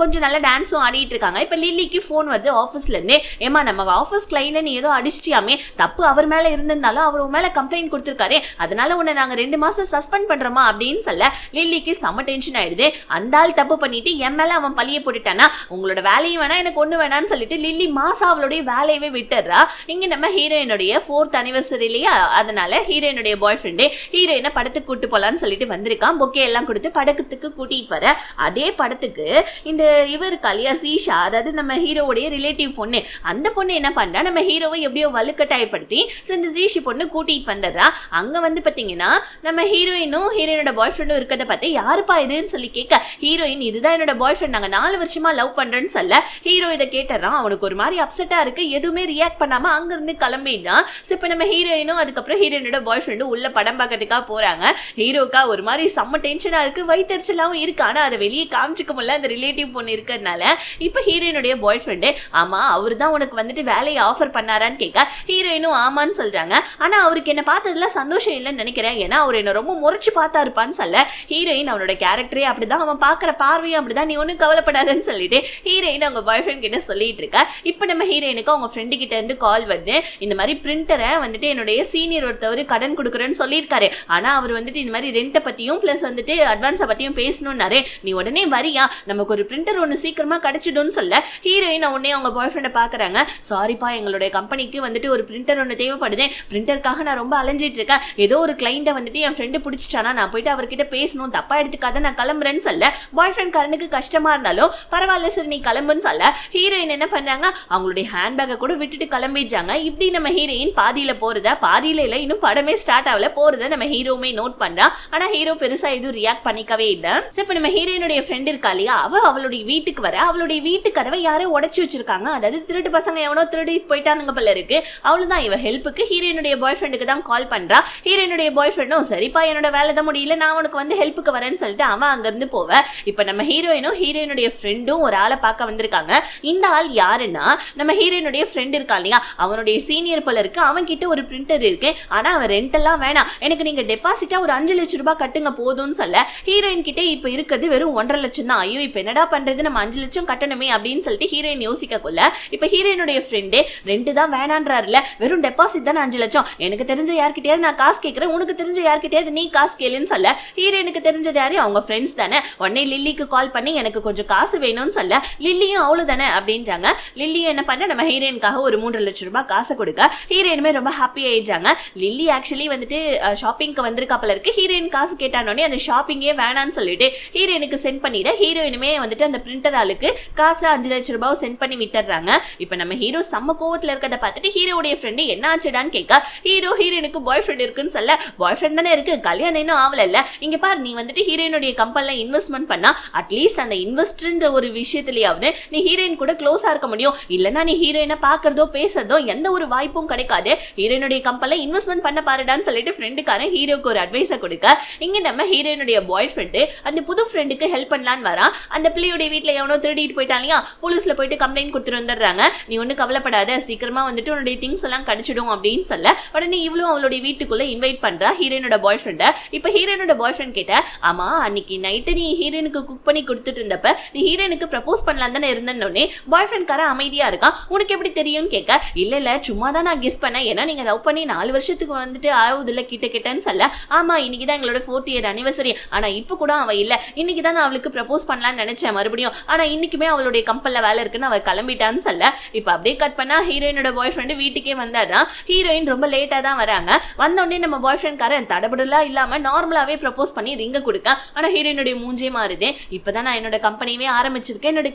கொஞ்சம் நல்லா டான்ஸும் ஆடிட்டு இருக்காங்க. இப்ப லில்லிக்கு போன் வருது ஆபீஸ்ல இருந்து, ஏமா நம்ம ஆபீஸ் கிளைண்ட் நீ ஏதோ அடிச்சிட்டியாமே, தப்பு அவர் மேல இருந்திருந்தாலும் அவர் மேல கம்ப்ளைண்ட் கொடுத்திருக்காரு, அதனால உன்னை நாங்க 2 மாசம் சஸ்பெண்ட் பண்றோமா அப்படின்னு சொல்ல லில்லிக்கு செம டென்ஷன் ஆயிடுது. அந்த ஆள் தப்பு பண்ணிட்டு என் மேல அவன் பழிய போட்டுட்டானா, வேணா, உங்களோட வேலையும் வேணா, எனக்கு ஒண்ணு வேணான்னு சொல்லிட்டு லில்லி மாசா அவளுடைய வேலையவே விட்டுறா. இங்க நம்ம ஹீரோயினுடைய 4th anniversary இல்லையா, அதனால ஹீரோயினுடைய பாய் ஃப்ரெண்டே ஹீரோயினை படத்துக்கு கூட்டு போலான்னு சொல்லிட்டு வந்திருக்கான். பொக்கே எல்லாம் கொடுத்து படத்துக்கு கூட்டிட்டு வர, அதே படத்துக்கு இந்த இவர் கலியா சீஷா, அதாவது நம்ம ஹீரோவுடைய ரிலேட்டிவ் பொண்ணு, அந்த பொண்ணு என்ன பண்றா, நம்ம ஹீரோவை எப்படியோ வலுக்கட்டாயப்படுத்தி இந்த ஜீஷி பொண்ணு கூட்டிட்டு வந்துடுறா. அங்க வந்து பாத்தீங்கன்னா நம்ம ஹீரோயினும் ஹீரோயினோட பாய் ஃப்ரெண்டும் இருக்கிறத பார்த்து யாருப்பா இதுன்னு சொல்லி கேட்க, ஹீரோயின் இதுதான் என்னோட பாய் ஃப்ரெண்ட், நாங்க 4 வருஷமா லவ் பண்றேன்னு சொல்ல, ஹீரோ இதை கேட்டுறான். அவனுக்கு ஒரு மாதிரி அப்செட்டா இருக்கு, எதுவுமே ரியாக்ட் பண்ணாம அங்க இருந்து கிளம்பிட்டான். இப்ப நம்ம ஹீரோயினும் அதுக்கப்புறம் ஹீரோயினோட பாய் ஃப்ரெண்டும் உள்ள படம் பார்க்கறதுக்காக போறாங்க. ஹீரோக்கா ஒரு மாதிரி செம்ம டென்ஷனா இருக்கு, வயிற்றுச்சலாவும் இருக்கு, ஆனா அதை வெளியே காமிச்சிக்க முடியல அந்த ரிலேட்டிவ் பொண்ணு இருக்கிறதுனால. இப்ப ஹீரோயினுடைய பாய் ஃப்ரெண்டு, ஆமா அவரு தான் உனக்கு வந்துட்டு வேலையை ஆஃபர் பண்ணாரான்னு கேட்க, ஹீரோயினும் ஆமான்னு சொல்றாங்க. ஆனா அவருக்கு என்ன பார்த்ததுல சந்தோஷம் இல்லைன்னு நினைக்கிறேன், ஏன்னா அவர் என்ன ரொம்ப முறைச்சு பார்த்தா இருப்பான்னு சொல்ல, ஹீரோயின் அவனோட கேரக்டரே அப்படிதான், அவன் பாக்குற பார்வையும் அப்படிதான், நீ ஒன்னும் கவலைப்படாதுன்னு சொல்லிட்டு ஹீரோயின் அவங்க பாய் ஃப்ரெண்ட் கிட்ட சொல்லிட்டு இருக்கா. இப்ப நம்ம ஹீரோயினுக்கு அவங்க ஃப்ரெண்டு கிட்ட இருந்து கால் வருது, இந்த மாதிரி பிரிண்டரை வந்துட்டு என்னுடைய சீனியர் ஒருத்தவர் கடன் கொடுக்குறேன்னு சொல்லியிருக்காரு, ஆனா அவர் வந்துட்டு இந்த மாதிரி ரெண்டை பத்தியும் பிளஸ் வந்துட்டு அட்வான்ஸை பத்தியும் பேசணும்னாரு, நீ உடனே வரியா, நமக்கு ஒரு பிரிண்டர் ஒன்னு சீக்கிரமா கிடைச்சிடும்னு சொல்ல, ஹீரோயின் உடனே அவங்க பாய் ஃப்ரெண்டை பாக்குறாங்க. சாரிப்பா, எங்களுடைய கம்பெனிக்கு வந்துட்டு ஒரு பிரிண்டர் ஒன்று தேவைப்படுது, பிரிண்டருக்காக நான் ரொம்ப அலைஞ்சிட்டு இருக்கேன், ஏதோ ஒரு கிளைண்ட்டை வந்துட்டு என் ஃப்ரெண்டு பிடிச்சிட்டானா, நான் போயிட்டு அவர்கிட்ட பேசணும், தப்பா எடுத்துக்காத, நான் கிளம்புறேன்னு சொல்ல, பாய் ஃப்ரெண்ட் காரனுக்கு கஷ்டமா இருந்தாலும் பரவாயில்ல சார் நீ கிளம்புன்னு சொல்ல, ஹீரோயின் என்ன பண்றாங்க, அவங்களுடைய ஹேண்ட்பேக்கை கூட விட்டுட்டு கிளம்பிடுறாங்க. இப்படி நம்ம ஹீரோயின் பாதியில போறத, பாதியில இல்ல இன்னும் படமே ஸ்டார்ட் ஆகல, போறத நம்ம ஹீரோவுமே நோட் பண்றா. ஆனா ஹீரோ பெருசா எதுவும் ரியாக்ட் பண்ணிக்கவே இல்லை. இப்ப நம்ம ஹீரோயினுடைய ஃப்ரெண்ட் இருக்கா இல்லையா, அவளுடைய வீட்டுக்கு வர, அவளுடைய வீட்டு கதவை யாரோ உடைச்சு வச்சிருக்காங்க, அதாவது திருட்டு பசங்க எவனோ திருடி போயிட்டானுங்க போல இருக்கு. அவளுதான் இவ ஹெல்ப்புக்கு ஹீரோயினுடைய பாய் ஃப்ரெண்டுக்கு தான் கால் பண்றா. ஹீரோயினுடைய பாய் ஃப்ரெண்டும் சரிப்பா என்னோட வேலை தான் முடியல, நான் உனக்கு வந்து ஹெல்ப்புக்கு வரேன்னு சொல்லிட்டு அவன் அங்க இருந்து போவ. இப்ப நம்ம ஹீரோயினும் ஹீரோயினுடைய ஃப்ரெண்டும் ஒரு ஆளை பார்க்க வந்திருக்காங்க. இந்த ஆள் யாருன்னா நம்ம ஹீரோயினுடைய ஃப்ரெண்ட் இருக்கா இல்லையா, அவனுடைய சீனியர் போல இருக்கு. அவன் கிட்ட ஒரு பிரிண்டர் இருக்கு, ஆனா அவன் ரெண்ட் எல்லாம் வேணாம், எனக்கு நீங்க டெபாசிட்டா ஒரு 5 லட்சம் ரூபாய் கட்டுங்க போதும்னு சொல்ல, ஹீரோயின் கிட்ட இப்ப இருக்கிறது வெறும் 1.5 லட்சம் தான். ஐயோ இப்ப என்னடா பண்றது, நம்ம 5 லட்சம் கட்டணுமே அப்படின்னு சொல்லிட்டு ஹீரோயின் யோசிக்க கொள்ள, இப்ப ஹீரோயினுடைய ஃப்ரெண்டு ரெண்ட் தான் வேணான்றாருல, வெறும் டெபாசிட் தானே 5 லட்சம், எனக்கு தெரிஞ்ச யார்கிட்டயாவது நான் காசு கேட்கிறேன், உனக்கு தெரிஞ்ச யார்கிட்டயாவது நீ காசு கேளுன்னு சொல்ல, ஹீரோயினுக்கு தெரிஞ்சது யாரு, அவங்க ஃப்ரெண்ட்ஸ் தானே. உடனே லில்லிக்கு கால் பண்ணி எனக்கு கொஞ்சம் காசு வேணும்னு சொல்ல, லில்லியும் அவ்வளவு தானே அப்படின்றாங்க. லில்லியும் என்ன பண்ண, நம்ம ஹீரோயினுக்காக ஒரு 3.5 லட்சம் ரூபாய் காசு கொடுக்க, ஹீரோயினுமே ரொம்ப ஹாப்பி ஆயிடுறாங்க. லில்லி ஆக்சுவலி வந்துட்டு ஷாப்பிங்க்கு வந்திருக்காப்பல இருக்கு, ஹீரோயின் காசு கேட்டானோடனே அந்த ஷாப்பிங்கே வேணான்னு சொல்லிட்டு ஹீரோயினுக்கு சென்ட் பண்ணிட, ஹீரோயினுமே வந்துட்டு அந்த பிரிண்டர் ஆளுக்கு காசு 5 லட்சம் ரூபாய் சென்ட் பண்ணி விட்டுறாங்க. இப்ப நம்ம ஹீரோ செம்ம கோவத்துல இருக்கதை பார்த்துட்டு ஹீரோடைய ஃப்ரெண்டு என்ன ஆச்சுடான்னு கேட்க, ஹீரோயினுக்கு பாய் ஃப்ரெண்ட் இருக்குன்னு சொல்ல, பாய் ஃப்ரெண்ட் தானே இருக்கு, கல்யாணம் இன்னும் ஆகல இல்ல, இங்க பாரு நீ வந்துட்டு ஹீரோயினுடைய கம்பெனில இன்வெஸ்ட்மெண்ட் பண்ணா அட்லீஸ்ட் அந்த இன்வெஸ்ட்ன்ற ஒரு விஷயத்திலேயாவது நீ ஹீரோயின் கூட க்ளோஸா இருக்க முடியும், இல்லன்னா நீ ஹீரோயினை பாக்குறதோ பேசுறதோ எந்த ஒரு வாய்ப்பும் கிடைக்காது, ஹீரோயினுடைய கம்பெனில இன்வெஸ்ட்மெண்ட் பண்ண பாருடான்னு சொல்லிட்டு ஃப்ரெண்டுக்காரன் ஹீரோக்கு ஒரு அட்வைஸை கொடுக்க, இங்க நம்ம ஹீரோயினுடைய பாய் ஃப்ரெண்டு அந்த புது ஃப்ரெண்டுக்கு ஹெல்ப் பண்ணலான்னு வரா. அந்த பிள்ளையுடைய வீட்டுல எவனோ திருடிட்டு போயிட்டாலையா, போலீஸ்ல போயிட்டு கம்ப்ளைண்ட் கொடுத்துட்டு வந்துடுறாங்க. நீ ஒன்னும் கவலைப்படாத, சீக்கிரமா வந்துட்டு உன்னுடைய திங்ஸ் எல்லாம் கிடைச்சிடும் அப்படின்னு சொல்ல, உடனே இவளும் அவளுடைய வீட்டுக்குள்ள இன்வைட் பண்றா ஹீரோயினோட பாய் ஃப்ரெண்ட. இப்ப ஹீரோயினோட பாய் ஃப்ரெண்ட் கேட்ட, ஆமா அன்னைக்கு நைட்டு நீ ஹீரோயினுக்கு குக் பண்ணி கொடுத்துட்டு இருந்தப்ப நீ ஹீரோயினுக்கு ப்ரப்போஸ் பண்ணலாம் தானே இருந்தோடனே பாய் ஃப்ரெண்ட் கார அமைதியா இருக்கான், உனக்கு எப்படி தெரியும்னு கேட்க, இல்ல இல்ல சும்மா தான் நான் கெஸ் பண்ணேன், ஏன்னா நீங்க லவ் பண்ணி 4 வருஷத்துக்கு வந்துட்டு ஆகுதுல கிட்டன்னு சொல்ல, ஆமா இன்னைக்குதான் எங்களோட 4th year anniversary, ஆனா இப்ப கூட அவ இல்ல, இன்னைக்கு தான் நான் அவளுக்கு ப்ரப்போஸ் பண்ணலாம்னு நினைச்சேன் மறுபடியும், ஆனா இன்னைக்குமே அவளுடைய கம்பெனில வேலை இருக்குன்னு அவ கிளம்பிட்டான்னு சொல்ல, இப்ப அப்படியே கட் பண்ணா ஹீரோயினோட பாய் ஃப்ரெண்டு வீட்டுக்கே வந்தாதான். ஹீரோயின் ரொம்ப லேட்டா தான் வராங்க. வந்தோடனே நம்ம பாய் ஃப்ரெண்ட் காரன் தடபடலாம் இல்லாம நார்மலாவே ப்ரப்போஸ் பண்ணி ரிங்க கொடுக்க, ஆனா ஹீரோயினுடைய மூஞ்சே மாறுது. இப்பதான் நான் என்னோட கம்பெனியே ஆரம்பிச்சிருக்கேன், என்னோட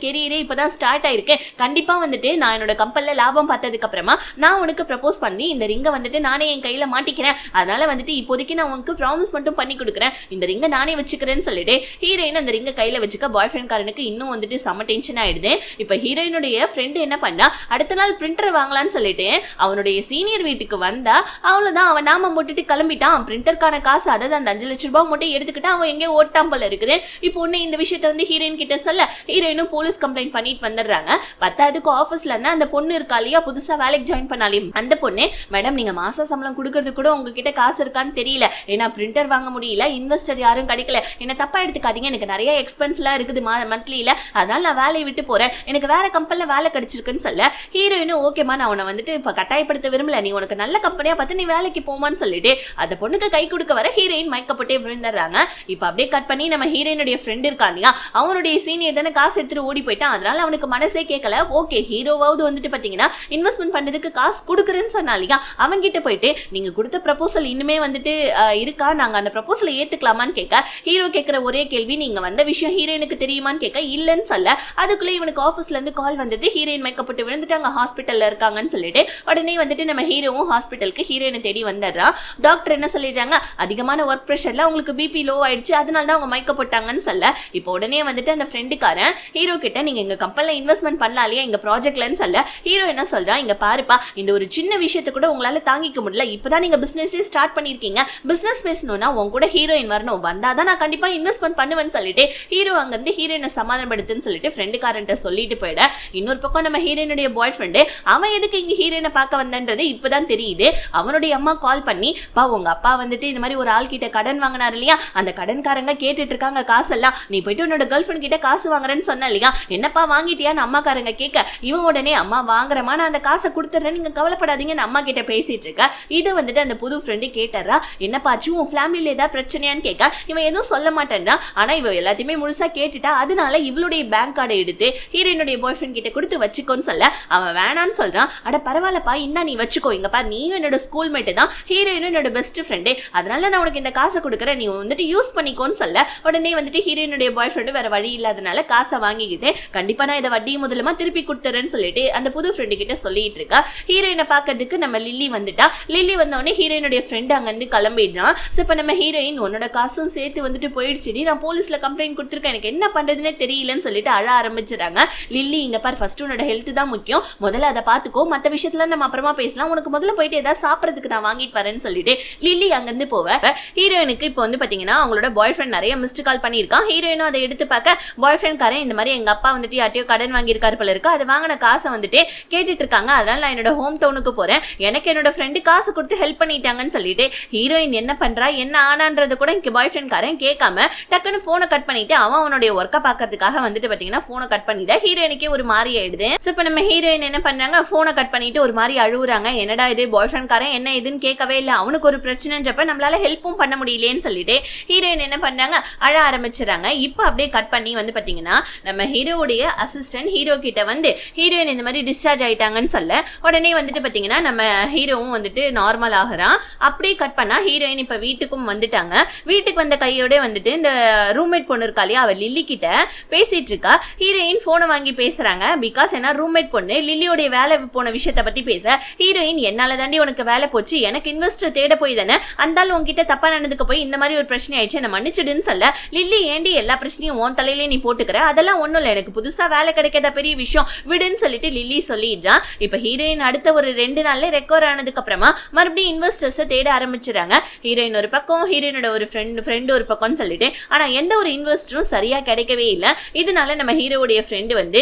கெரியரே இப்பதான் ஸ்டார்ட் ஆயிருக்கேன், கண்டிப்பா வந்துட்டு நான் என்னோட கம்பெனில லாபம் பார்த்ததுக்கு அப்புறமா நான் உனக்கு ப்ரப்போஸ் பண்ணி இந்த ரிங்க வந்துட்டு நானே என் கையில மாட்டிக்கிறேன், அதனால வந்துட்டு இப்போதைக்கு நான் உனக்கு ப்ராமிஸ் மட்டும் பண்ணி கொடுக்குறேன், இந்த ரிங்க நானே வச்சுக்கிறேன்னு சொல்லிட்டு ஹீரோயின் அந்த ரிங்க கையில வச்சுக்க பாய் ஃப்ரெண்ட் காரனுக்கு இன்னும் வந்துட்டு செம டென்ஷன் ஆயிடுது. இப்ப ஹீரோயினுடைய ஃப்ரெண்டு என்ன பண்ணா, அடுத்த நாள் பிரிண்டர் வாங்கலான்னு சொல்லிட்டு அவனுடைய சீனியர் வீட்டுக்கு வந்தா, அவ்வளவுதான் அவன் நாம போட்டுட்டு கிளம்பிட்டான். பிரிண்டருக்கான காசு அதாவது அந்த 5 லட்சம் ரூபாய் மட்டும் எடுத்துக்கிட்டு அவன் எங்கே ஓட்டாம் போல இருக்குது. இப்போ ஒண்ணு இந்த விஷயத்த வந்து ஹீரோயின் கிட்ட சொல்ல, ஹீரோயினும் போலீஸ் கம்ப்ளைண்ட் பண்ணிட்டு வந்துடுறாங்க. பத்தாவதுக்கு ஆபீஸ்ல இருந்தா அந்த பொண்ணு இருக்கா இல்லையா, புதுசா வேலைக்கு ஜாயின் பண்ணாலே அந்த பொண்ணு, மேடம் நீங்க மாச சம்பளம் கொடுக்கறது கூட உங்ககிட்ட காசு இருக்கான்னு தெரியல, ஏன்னா பிரிண்டர் வாங்க முடியல, இன்வெஸ்டர் யாரும் கிடைக்கல, என்ன தப்பா எடுத்துக்காதீங்க, எனக்கு நிறைய எக்ஸ்பென்ஸ் எல்லாம் இருக்குது மந்த்லியில, அதனால நான் வேலையை விட்டு போறேன், எனக்கு வேற கம்பெனில வேலை கிடைச்சிருக்குன்னு சொல்ல, ஹீரோயினும் ஓகேமா நான் உன்னை வந்துட்டு இப்ப கட்டாயப்படுத்த விரும்பல, நீ உனக்கு நல்ல கம்பெனியா பார்த்து நீ வேலைக்கு போமான்னு சொல்லிட்டு அந்த பொண்ணுக்கு கை கொடுக்க வர ஹீரோயின் மயக்கப்பட்டே விழுந்துடுறாங்க. இப்ப அப்படியே கட் பண்ணி நம்ம ஹீரோயினுடைய ஃப்ரெண்ட் இருக்கா இல்லையா, அவனுடைய சீனியர் தானே காசு எடுத்துட்டு ஓடி போயிட்டான். அதனால அவனுக்கு மனசே கேட்கல. ஓகே ஹீரோவாவது வந்துட்டு பாத்தீங்கன்னா இன்வெஸ்ட்மெண்ட் பண்றதுக்கு காசு கொடுக்குறேன்னு சொன்னாலியா, அவங்க கிட்ட போயிட்டு நீங்க கொடுத்த ப்ரப்போசல் இன்னுமே வந்துட்டு இருக்கா, நாங்க அந்த ப்ரப்போசலை ஏத்துக்கலாமான்னு கேட்க, ஹீரோ கேட்கிற ஒரே கேள்வி நீங்க வந்த விஷயம் ஹீரோயினுக்கு தெரியுமான்னு கேட்க, இல்லன்னு சொல்ல, அதுக்குள்ள இவனுக்கு ஆபீஸ்ல இருந்து கால் வந்தது, ஹீரோயின் மயக்கப்பட்டு விழுந்துட்டாங்க, ஹாஸ்பிட்டல்ல இருக்காங்கன்னு சொல்லிட்டு உடனே வந்துட்டு நம்ம ஹீரோவும் ஹாஸ்பிட்டலுக்கு ஹீரோயினை தேடி வந்துடுறா. டாக்டர் என்ன சொல்லிடுறாங்க, அதிகமான ஒர்க் ப்ரெஷர்ல உங்களுக்கு பிபி லோ ஆயிடுச்சு, அதனால தான் அவங்க மயக்கப்பட்டாங்கன்னு சொல்ல, இப்போ உடனே வந்துட்டு அந்த ஃப்ரெண்டுக்காரன் ஹீரோ கிட்ட நீங்க எங்க கம்பெனில இன்வெஸ்ட்மெண்ட் பண்ணலாம் இல்லையா எங்க ப்ராஜெக்ட்லன்னு சொல்ல, ஹீரோ என்ன சொல்றா, இங்க பாருப்பா இந்த ஒரு சின்ன விஷயத்தை கூட உங்களால தாங்கிக்க முடியல, இப்பதான் நீங்க பிசினஸே ஸ்டார்ட் பண்ணிருக்கீங்க, பிசினஸ் பேசணும்னா உங்க கூட ஹீரோயின் வரணும், வந்தாதான் நான் கண்டிப்பா இன்வெஸ்ட்மெண்ட் பண்ணுவேன்னு சொல்லிட்டு ஹீரோ அங்க இருந்து ஹீரோயினை சமாதானப்படுத்துன்னு சொல்லிட்டு ஃப்ரெண்டுக்காரன்ட்ட சொல்லிட்டு போயிட, இன்னொரு பக்கம் நம்ம ஹீரோயினுடைய பாய் ஃப்ரெண்டு அவன் எதுக்கு இங்க ஹீரோயினை பார்க்க வந்தன்றது இப்பதான் தெரியுது. அவனுடைய அம்மா கால் பண்ணி, பா உங்க அப்பா வந்துட்டு இந்த மாதிரி ஒரு ஆள் கிட்ட கடன் வாங்கினார் இல்லையா, அந்த கடன்காரங்க கேட்டுட்டு இருக்காங்க காசெல்லாம், நீ போயிட்டு உன்னோட கேர்ள் ஃப்ரெண்ட் கிட்ட காசு வாங்குறேன்னு சொன்ன இல்லையா, என்னப்பா வாங்கிட்டியான்னு அம்மாக்காரங்க கேட்க, இவன் உடனே அம்மா வாங்குறமா நான் அந்த காசை கொடுத்துறேன் நீங்க கவலைப்படாதீங்கன்னு அம்மா கிட்ட பேசிட்டு இருக்க. இதை வந்துட்டு அந்த புது ஃப்ரெண்டு கேட்டுறா, என்னப்பாச்சு உன் ஃபேமிலியில ஏதாவது பிரச்சனையான்னு கேட்க, இவன் எதுவும் சொல்ல மாட்டேன்னா, ஆனா இவ எல்லாத்தையுமே முழுசா கேட்டுட்டா, அதனால இவளுடைய பேங்க் கார்டை எடுத்து ஹீரோயினுடைய பாய் ஃப்ரெண்ட் கிட்ட கொடுத்து வச்சுக்கோன்னு சொல்ல, அவன் வேணான்னு சொல்றான். அட பரவாயில்லப்பா இன்னா நீ வச்சுக்கோ, இங்க பாரு நீயும் என்னோட ஸ்கூல் மேட்டு தான், ஹீரோயினும் என்னோட பெஸ்ட் ஃப்ரெண்டு, அதனால நான் உனக்கு இந்த காசை கொடுக்குறேன், நீ வந்துட்டு யூஸ் பண்ணிக்கோன்னு சொல்ல, உடனே வந்துட்டு ஹீரோயினுடைய பாய் ஃப்ரெண்டு வேற வழி இல்லாதனால காசை வாங்கிக்கிட்டு கண்டிப்பா நான் இதை வட்டி முதலமா திருப்பி கொடுத்துறேன்னு சொல்லிட்டு அந்த புது ஃப்ரெண்டு கிட்ட சொல்லிட்டு இருக்கா. ஹீரோயினை பாக்கிறதுக்கு நம்ம லில்லி வந்துட்டா. லில்லி வந்தோடனே ஹீரோயினுடைய ஃப்ரெண்ட் அங்க இருந்து கிளம்பிடுறான். இப்ப நம்ம ஹீரோயின் உன்னோட காசும் சேர்த்து வந்துட்டு போயிடுச்சுடி, நான் போலீஸ்ல கம்ப்ளைண்ட் கொடுத்துருக்கேன், எனக்கு என்ன பண்றதுன்னே தெரியலன்னு சொல்லிட்டு அழ ஆரம்பிச்சிடறாங்க. லில்லி இங்க பார் ஃபர்ஸ்ட் உன்னோட ஹெல்த் தான் முக்கியம், முதல்ல அதை பாத்துக்கோ, மத்த விஷயத்துல நம்ம அப்புறமா பேசலாம், உனக்கு முதல்ல போயிட்டு ஏதாவது சாப்பிடறதுக்கு நான் வாங்கிட்டு வரேன்னு சொல்லிட்டு லில்லி அங்கிருந்து போவேன். ஹீரோயினுக்கு இப்போ வந்து பாத்தீங்கன்னா அவங்களோட பாய் ஃப்ரெண்ட் நிறைய மிஸ்டு கால் பண்ணியிருக்கான். ஹீரோயினும் அதை எடுத்து பார்க்க, பாய் ஃப்ரெண்ட் காரன் இந்த மாதிரி எங்க அப்பா வந்துட்டு யார்ட்டையோ கடன் வாங்கியிருக்காரு போல இருக்கு, அதை வாங்கின காசை வந்துட்டு கேட்டுட்டு இருக்காங்க, அதனால நான் என்னோட ஹோம் டவுனுக்கு போறேன், எனக்கு என்னோட ஃப்ரெண்டு காசு கொடுத்து ஹெல்ப் பண்ணிட்டாங்கன்னு சொல்லிட்டு ஹீரோயின் என்ன பண்றா என்ன ஆனான்றது கூட இங்க பாய் ஃப்ரெண்ட் காரன் கேட்காம டக்குன்னு போனை கட் பண்ணிட்டு அவன் அவனுடைய ஒர்க்கை பாக்கிறதுக்காக வந்துட்டு பாத்தீங்கன்னா போனை கட் பண்ணிட்டு ஹீரோயினுக்கே ஒரு மாதிரி ஆயிடுது. சோ இப்ப நம்ம ஹீரோயின் என்ன பண்றாங்க, போனை கட் பண்ணிட்டு ஒரு மாதிரி அழுகுறாங்க, என்னடா இது பாய் ஃப்ரெண்ட் காரன் என்ன இதுன்னு கேட்கவே இல்லை, அவனுக்கு ஒரு பிரச்சனைன்றப்ப நம்மளால ஹெல்ப்பும் பண்ண முடியலன்னு சொல்லிட்டு ஹீரோயின் என்ன பண்றாங்க அழ ஆரம்பிச்சுறாங்க. இப்ப அப்படியே கட் பண்ணி வந்து பாத்தீங்கன்னா நம்ம ஹீரோவுடைய அசிஸ்டன்ட் ஹீரோ கிட்ட வந்து ஹீரோயின் இந்த மாதிரி டிஸ்சார்ஜ் ஆயிட்டாங்கன்னு சொல்ல, உடனே வந்துட்டு பாத்தீங்கன்னா நம்ம ஹீரோவும் வந்துட்டு நார்மல் ஆகுறான். அப்படியே கட் பண்ணா ஹீரோயின் இப்ப வீட்டுக்கும் வந்துட்டாங்க. வீட்டுக்கு வந்த கையோட வந்துட்டு இந்த ரூம்மேட் பொண்ணு இருக்கா இல்லையா, அவ லில்லி கிட்ட பேசிட்டு இருக்கா. ஹீரோயின் போனை வாங்கி பேசுறாங்க, பிகாஸ் ஏன்னா ரூம்மேட் பொண்ணு லில்லியோடைய வேலை போன விஷயத்தை பத்தி பேச, ஹீரோயின் என்னால தாண்டி உனக்கு வேலை போச்சு, எனக்கு இன்வெஸ்டர் தேட போய் தானே அந்தாலும் உங்ககிட்ட தப்பா நடந்துக்க போய் இந்த மாதிரி ஒரு பிரச்சனை ஆயிடுச்சு, என்ன மன்னிச்சிடுன்னு சொல்ல, லில்லி ஏண்டி எல்லா பிரச்சனையும் உன் தலையிலே நீ போட்டுக்கிற, அதெல்லாம் ஒண்ணும் இல்லை, எனக்கு புதுசா வேலை கிடைக்காத பெரிய விஷயம் விடுன்னு சொல்லிட்டு லில்லி சொல்லிடுறான். இப்ப ஹீரோயின் அடுத்த ஒரு 2 நாள்ல ரெக்கவர் ஆனதுக்கு அப்புறமா மறுபடியும் இன்வெஸ்டர்ஸை தேட ஆரம்பிச்சிடறாங்க. ஹீரோயின் ஒரு பக்கம், ஹீரோயினோட ஒரு ஃப்ரெண்டு ஒரு பக்கம்னு சொல்லிட்டு, ஆனா எந்த ஒரு இன்வெஸ்டரும் சரியா கிடைக்கவே இல்லை. இதனால நம்ம ஹீரோவுடைய ஃப்ரெண்டு வந்து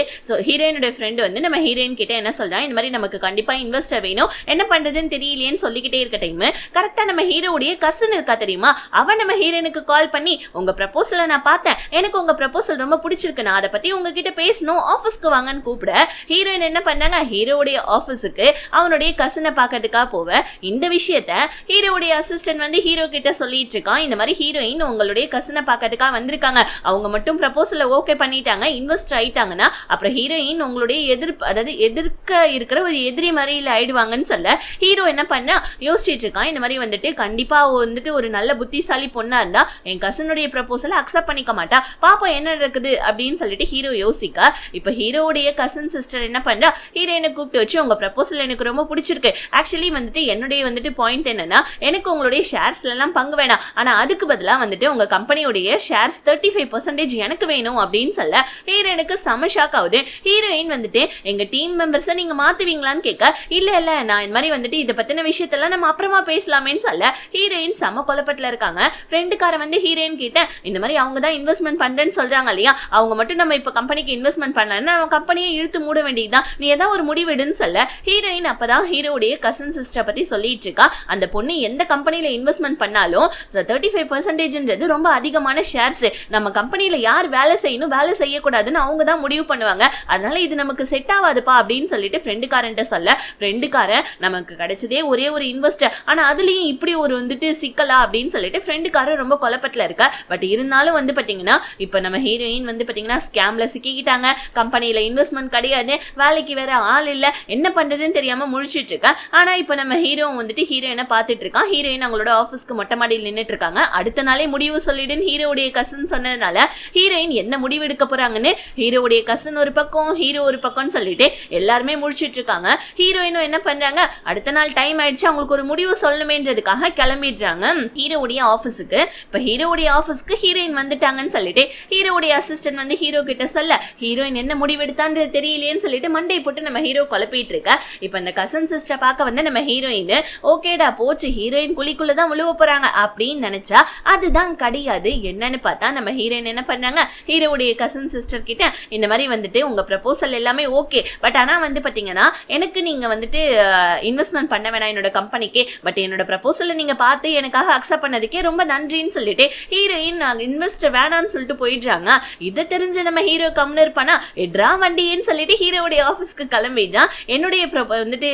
ஹீரோயினுடைய ஃப்ரெண்டு வந்து நம்ம ஹீரோயின் கிட்ட என்ன சொல்றான், இந்த மாதிரி நமக்கு கண்டிப்பா இன்வெஸ்டர் வேணும், என்ன பண்றதுன்னு தெரியலையேன்னு சொல்லிக்கிட்டே இருக்க டைம் கரெக்டா நம்ம ஹீரோவுடைய கசின் இருக்கா தெரியுமா, அவன் நம்ம ஹீரோயினுக்கு கால் பண்ணி உங்க ப்ரப்போசலை நான் பார்த்தேன், எனக்கு உங்க ப்ரப்போசல் ரொம்ப பிடிச்சிருக்கு, நான் அதை பத்தி உங்ககிட்ட பேசணும், ஆஃபீஸ்க்கு வாங்கன்னு கூப்பிட ஹீரோயின் என்ன பண்ணாங்க, ஹீரோவுடைய ஆஃபீஸுக்கு அவனுடைய கசினை பார்க்கறதுக்காக போவ. இந்த விஷயத்த ஹீரோவுடைய அசிஸ்டன்ட் வந்து ஹீரோ கிட்ட சொல்லிட்டு இருக்கான், இந்த மாதிரி ஹீரோயின் உங்களுடைய கசினை பார்க்கறதுக்காக வந்திருக்காங்க, அவங்க மட்டும் ப்ரப்போசலை ஓகே பண்ணிட்டாங்க, இன்வெஸ்ட் ஆயிட்டாங்கன்னா அப்புறம் ஹீரோயின் உங்களுடைய எதிர்க்க இருக்கிற ஒரு எதிரி மாதிரியில் ஆயிடுவாங்கன்னு சொல்ல, ஹீரோ என்ன பண்ண யோசிச்சுட்டு இருக்கான், இந்த மாதிரி வந்துட்டு கண்டிப்பா வந்துட்டு ஒரு நல்ல புத்திசாலி பொண்ணா இருந்தா என் கசனுடைய ப்ரப்போசலை அக்செப்ட் பண்ணிக்க மாட்டா, பாப்பா என்ன நடக்குது அப்படின்னு சொல்லிட்டு ஹீரோ யோசிக்க, இப்ப ஹீரோவுடைய கசன் சிஸ்டர் என்ன பண்றா, ஹீரோயினை கூப்பிட்டு வச்சு உங்க ப்ரப்போசல் எனக்கு ரொம்ப பிடிச்சிருக்கு, ஆக்சுவலி வந்துட்டு என்னுடைய வந்துட்டு பாயிண்ட் என்னன்னா, எனக்கு உங்களுடைய ஷேர்ஸ்ல எல்லாம் பங்கு வேணாம், ஆனா அதுக்கு பதிலா வந்துட்டு உங்க கம்பெனியோடைய ஷேர்ஸ் 35% எனக்கு வேணும் அப்படின்னு சொல்ல, ஹீரோயினுக்கு செம ஷாக் ஆகுது. ஹீரோயின் வந்துட்டு எங்க டீம் மெம்பர்ஸை நீங்க மாத்துவீங்களான்னு கேட்க, இல்ல இல்ல நான் இந்த மாதிரி வந்துட்டு இதை பத்தின விஷயத்தெல்லாம் நம்ம அப்புறமா பேசலாமேன்னு சொல்ல, ஹீரோயின் செம குழப்பத்துல இருக்காங்க. ஃப்ரெண்டுக்கார வந்து ஹீரோயின் கிட்ட இந்த மாதிரி அவங்க தான் இன்வெஸ்ட்மெண்ட் பண்றேன்னு சொல்றாங்க இல்லையா, அவங்க மட்டும் நம்ம இப்ப கம்பெனிக்கு இன்வெஸ்ட்மெண்ட் பண்ணலன்னா நம்ம கம்பெனியை இழுத்து மூட வேண்டியதுதான், நீ ஏதாவது ஒரு முடிவெடுன்னு சொல்ல, ஹீரோயின் அப்பதான் ஹீரோடைய கசன் சிஸ்டர் பத்தி சொல்லிட்டு இருக்கா. அந்த பொண்ணு எந்த கம்பெனில இன்வெஸ்ட்மெண்ட் பண்ணாலும் 35% ரொம்ப அதிகமான ஷேர்ஸ், நம்ம கம்பெனில யார் வேலை செய்யணும் வேலை செய்யக்கூடாதுன்னு அவங்க தான் முடிவு பண்ணுவாங்க, அதனால இது நமக்கு செட் ஆகாதுப்பா அப்படின்னு சொல்லிட்டு ஃப்ரெண்டுக்காரன்ட்ட சொல்ல, ஃப்ரெண்டுக்காரன் நமக்கு கிடைச்சதே ஒரே ஒரு இன்வெஸ்டர், ஆனா அதுலயும் இப்படி ஒரு வந்துட்டு சிக்கலா அப்படின்னு சொல்லிட்டு ஃப்ரெண்டுக்காரன் ரொம்ப குழப்பத்துல இருக்க. பட் இருந்தாலும் வந்து பாத்தீங்கன்னா இப்ப நம்ம ஹீரோயின் வந்து பாத்தீங்கன்னா ஸ்கேம்ல சிக்கிக்கிட்டாங்க, கம்பெனில இன்வெஸ்ட்மெண்ட் கிடையாது, வேலைக்கு வேற ஆள் இல்ல, என்ன பண்றதுன்னு தெரியாம முழிச்சிட்டு இருக்கா. ஆனா இப்ப நம்ம ஹீரோ வந்துட்டு ஹீரோயினை பாத்துட்டு இருக்கான். ஹீரோயின் அவங்களோட ஆபீஸ்க்கு மொட்டை மாடியில் நின்னுட்டு இருக்காங்க. அடுத்த நாளே முடிவு சொல்லிடுன்னு ஹீரோவுடைய கசின் சொன்னதுனால ஹீரோயின் என்ன முடிவு எடுக்க போறாங்கன்னு ஹீரோவுடைய கசின் ஒரு பக்கம், ஹீரோ ஒரு பக்கம்னு சொல்லிட்டு எல்லாருமே முடிச்சிட்டு இருக்காங்க. ஹீரோயினும் என்ன பண்றாங்க, அடுத்த நாள் டைம் ஆயிடுச்சு, அவங்களுக்கு ஒரு முடிவு சொல்லணுமேன்றதுக்காக கிளம்பிடுறாங்க ஹீரோவுடைய ஆபீஸுக்கு. இப்ப ஹீரோவுடைய ஆபீஸ்க்கு ஹீரோயின் வந்துட்டாங்கன்னு சொல்லிட்டு ஹீரோவுடைய அசிஸ்டன்ட் வந்து ஹீரோ கிட்ட சொல்ல, ஹீரோயின் என்ன முடிவு எடுத்தான்றது தெரியலையேன்னு சொல்லிட்டு மண்டை போட்டு நம்ம ஹீரோ குழப்பிட்டு இருக்க. இப்ப இந்த கசன் சிஸ்டர் பார்க்க வந்து நம்ம ஹீரோயின் ஓகேடா போச்சு, ஹீரோயின் குழிக்குள்ளதான் விழுவ போறாங்க அப்படின்னு நினைச்சா அதுதான் கிடையாது. என்னன்னு பார்த்தா நம்ம ஹீரோயின் என்ன பண்ணாங்க, ஹீரோவுடைய கசன் சிஸ்டர் கிட்ட இந்த மாதிரி வந்துட்டு உங்க ப்ரப்போசல் எல்லாமே ஓகே, பட் ஆனா வந்து பாத்தீங்கன்னா எனக்கு நீங்க வந்துட்டு இன்வெஸ்ட்மெண்ட் பண்ண வேணாம் என்னோட கம்பெனிக்கு, பட் என்னோட ப்ரப்போசலை நீங்க பார்த்து எனக்காக அக்செப்ட் பண்ணதுக்கே ரொம்ப நன்றின்னு சொல்லிட்டு ஹீரோயின் இன்வெஸ்ட் வேணான்னு சொல்லிட்டு போயிடுறாங்க. இதை தெரிஞ்ச நம்ம ஹீரோ கம்னு இருப்பானா, எட்ரா வண்டின்னு சொல்லிட்டு ஹீரோவுடைய ஆஃபீஸ்க்கு கிளம்பிடுறான். என்னுடைய வந்துட்டு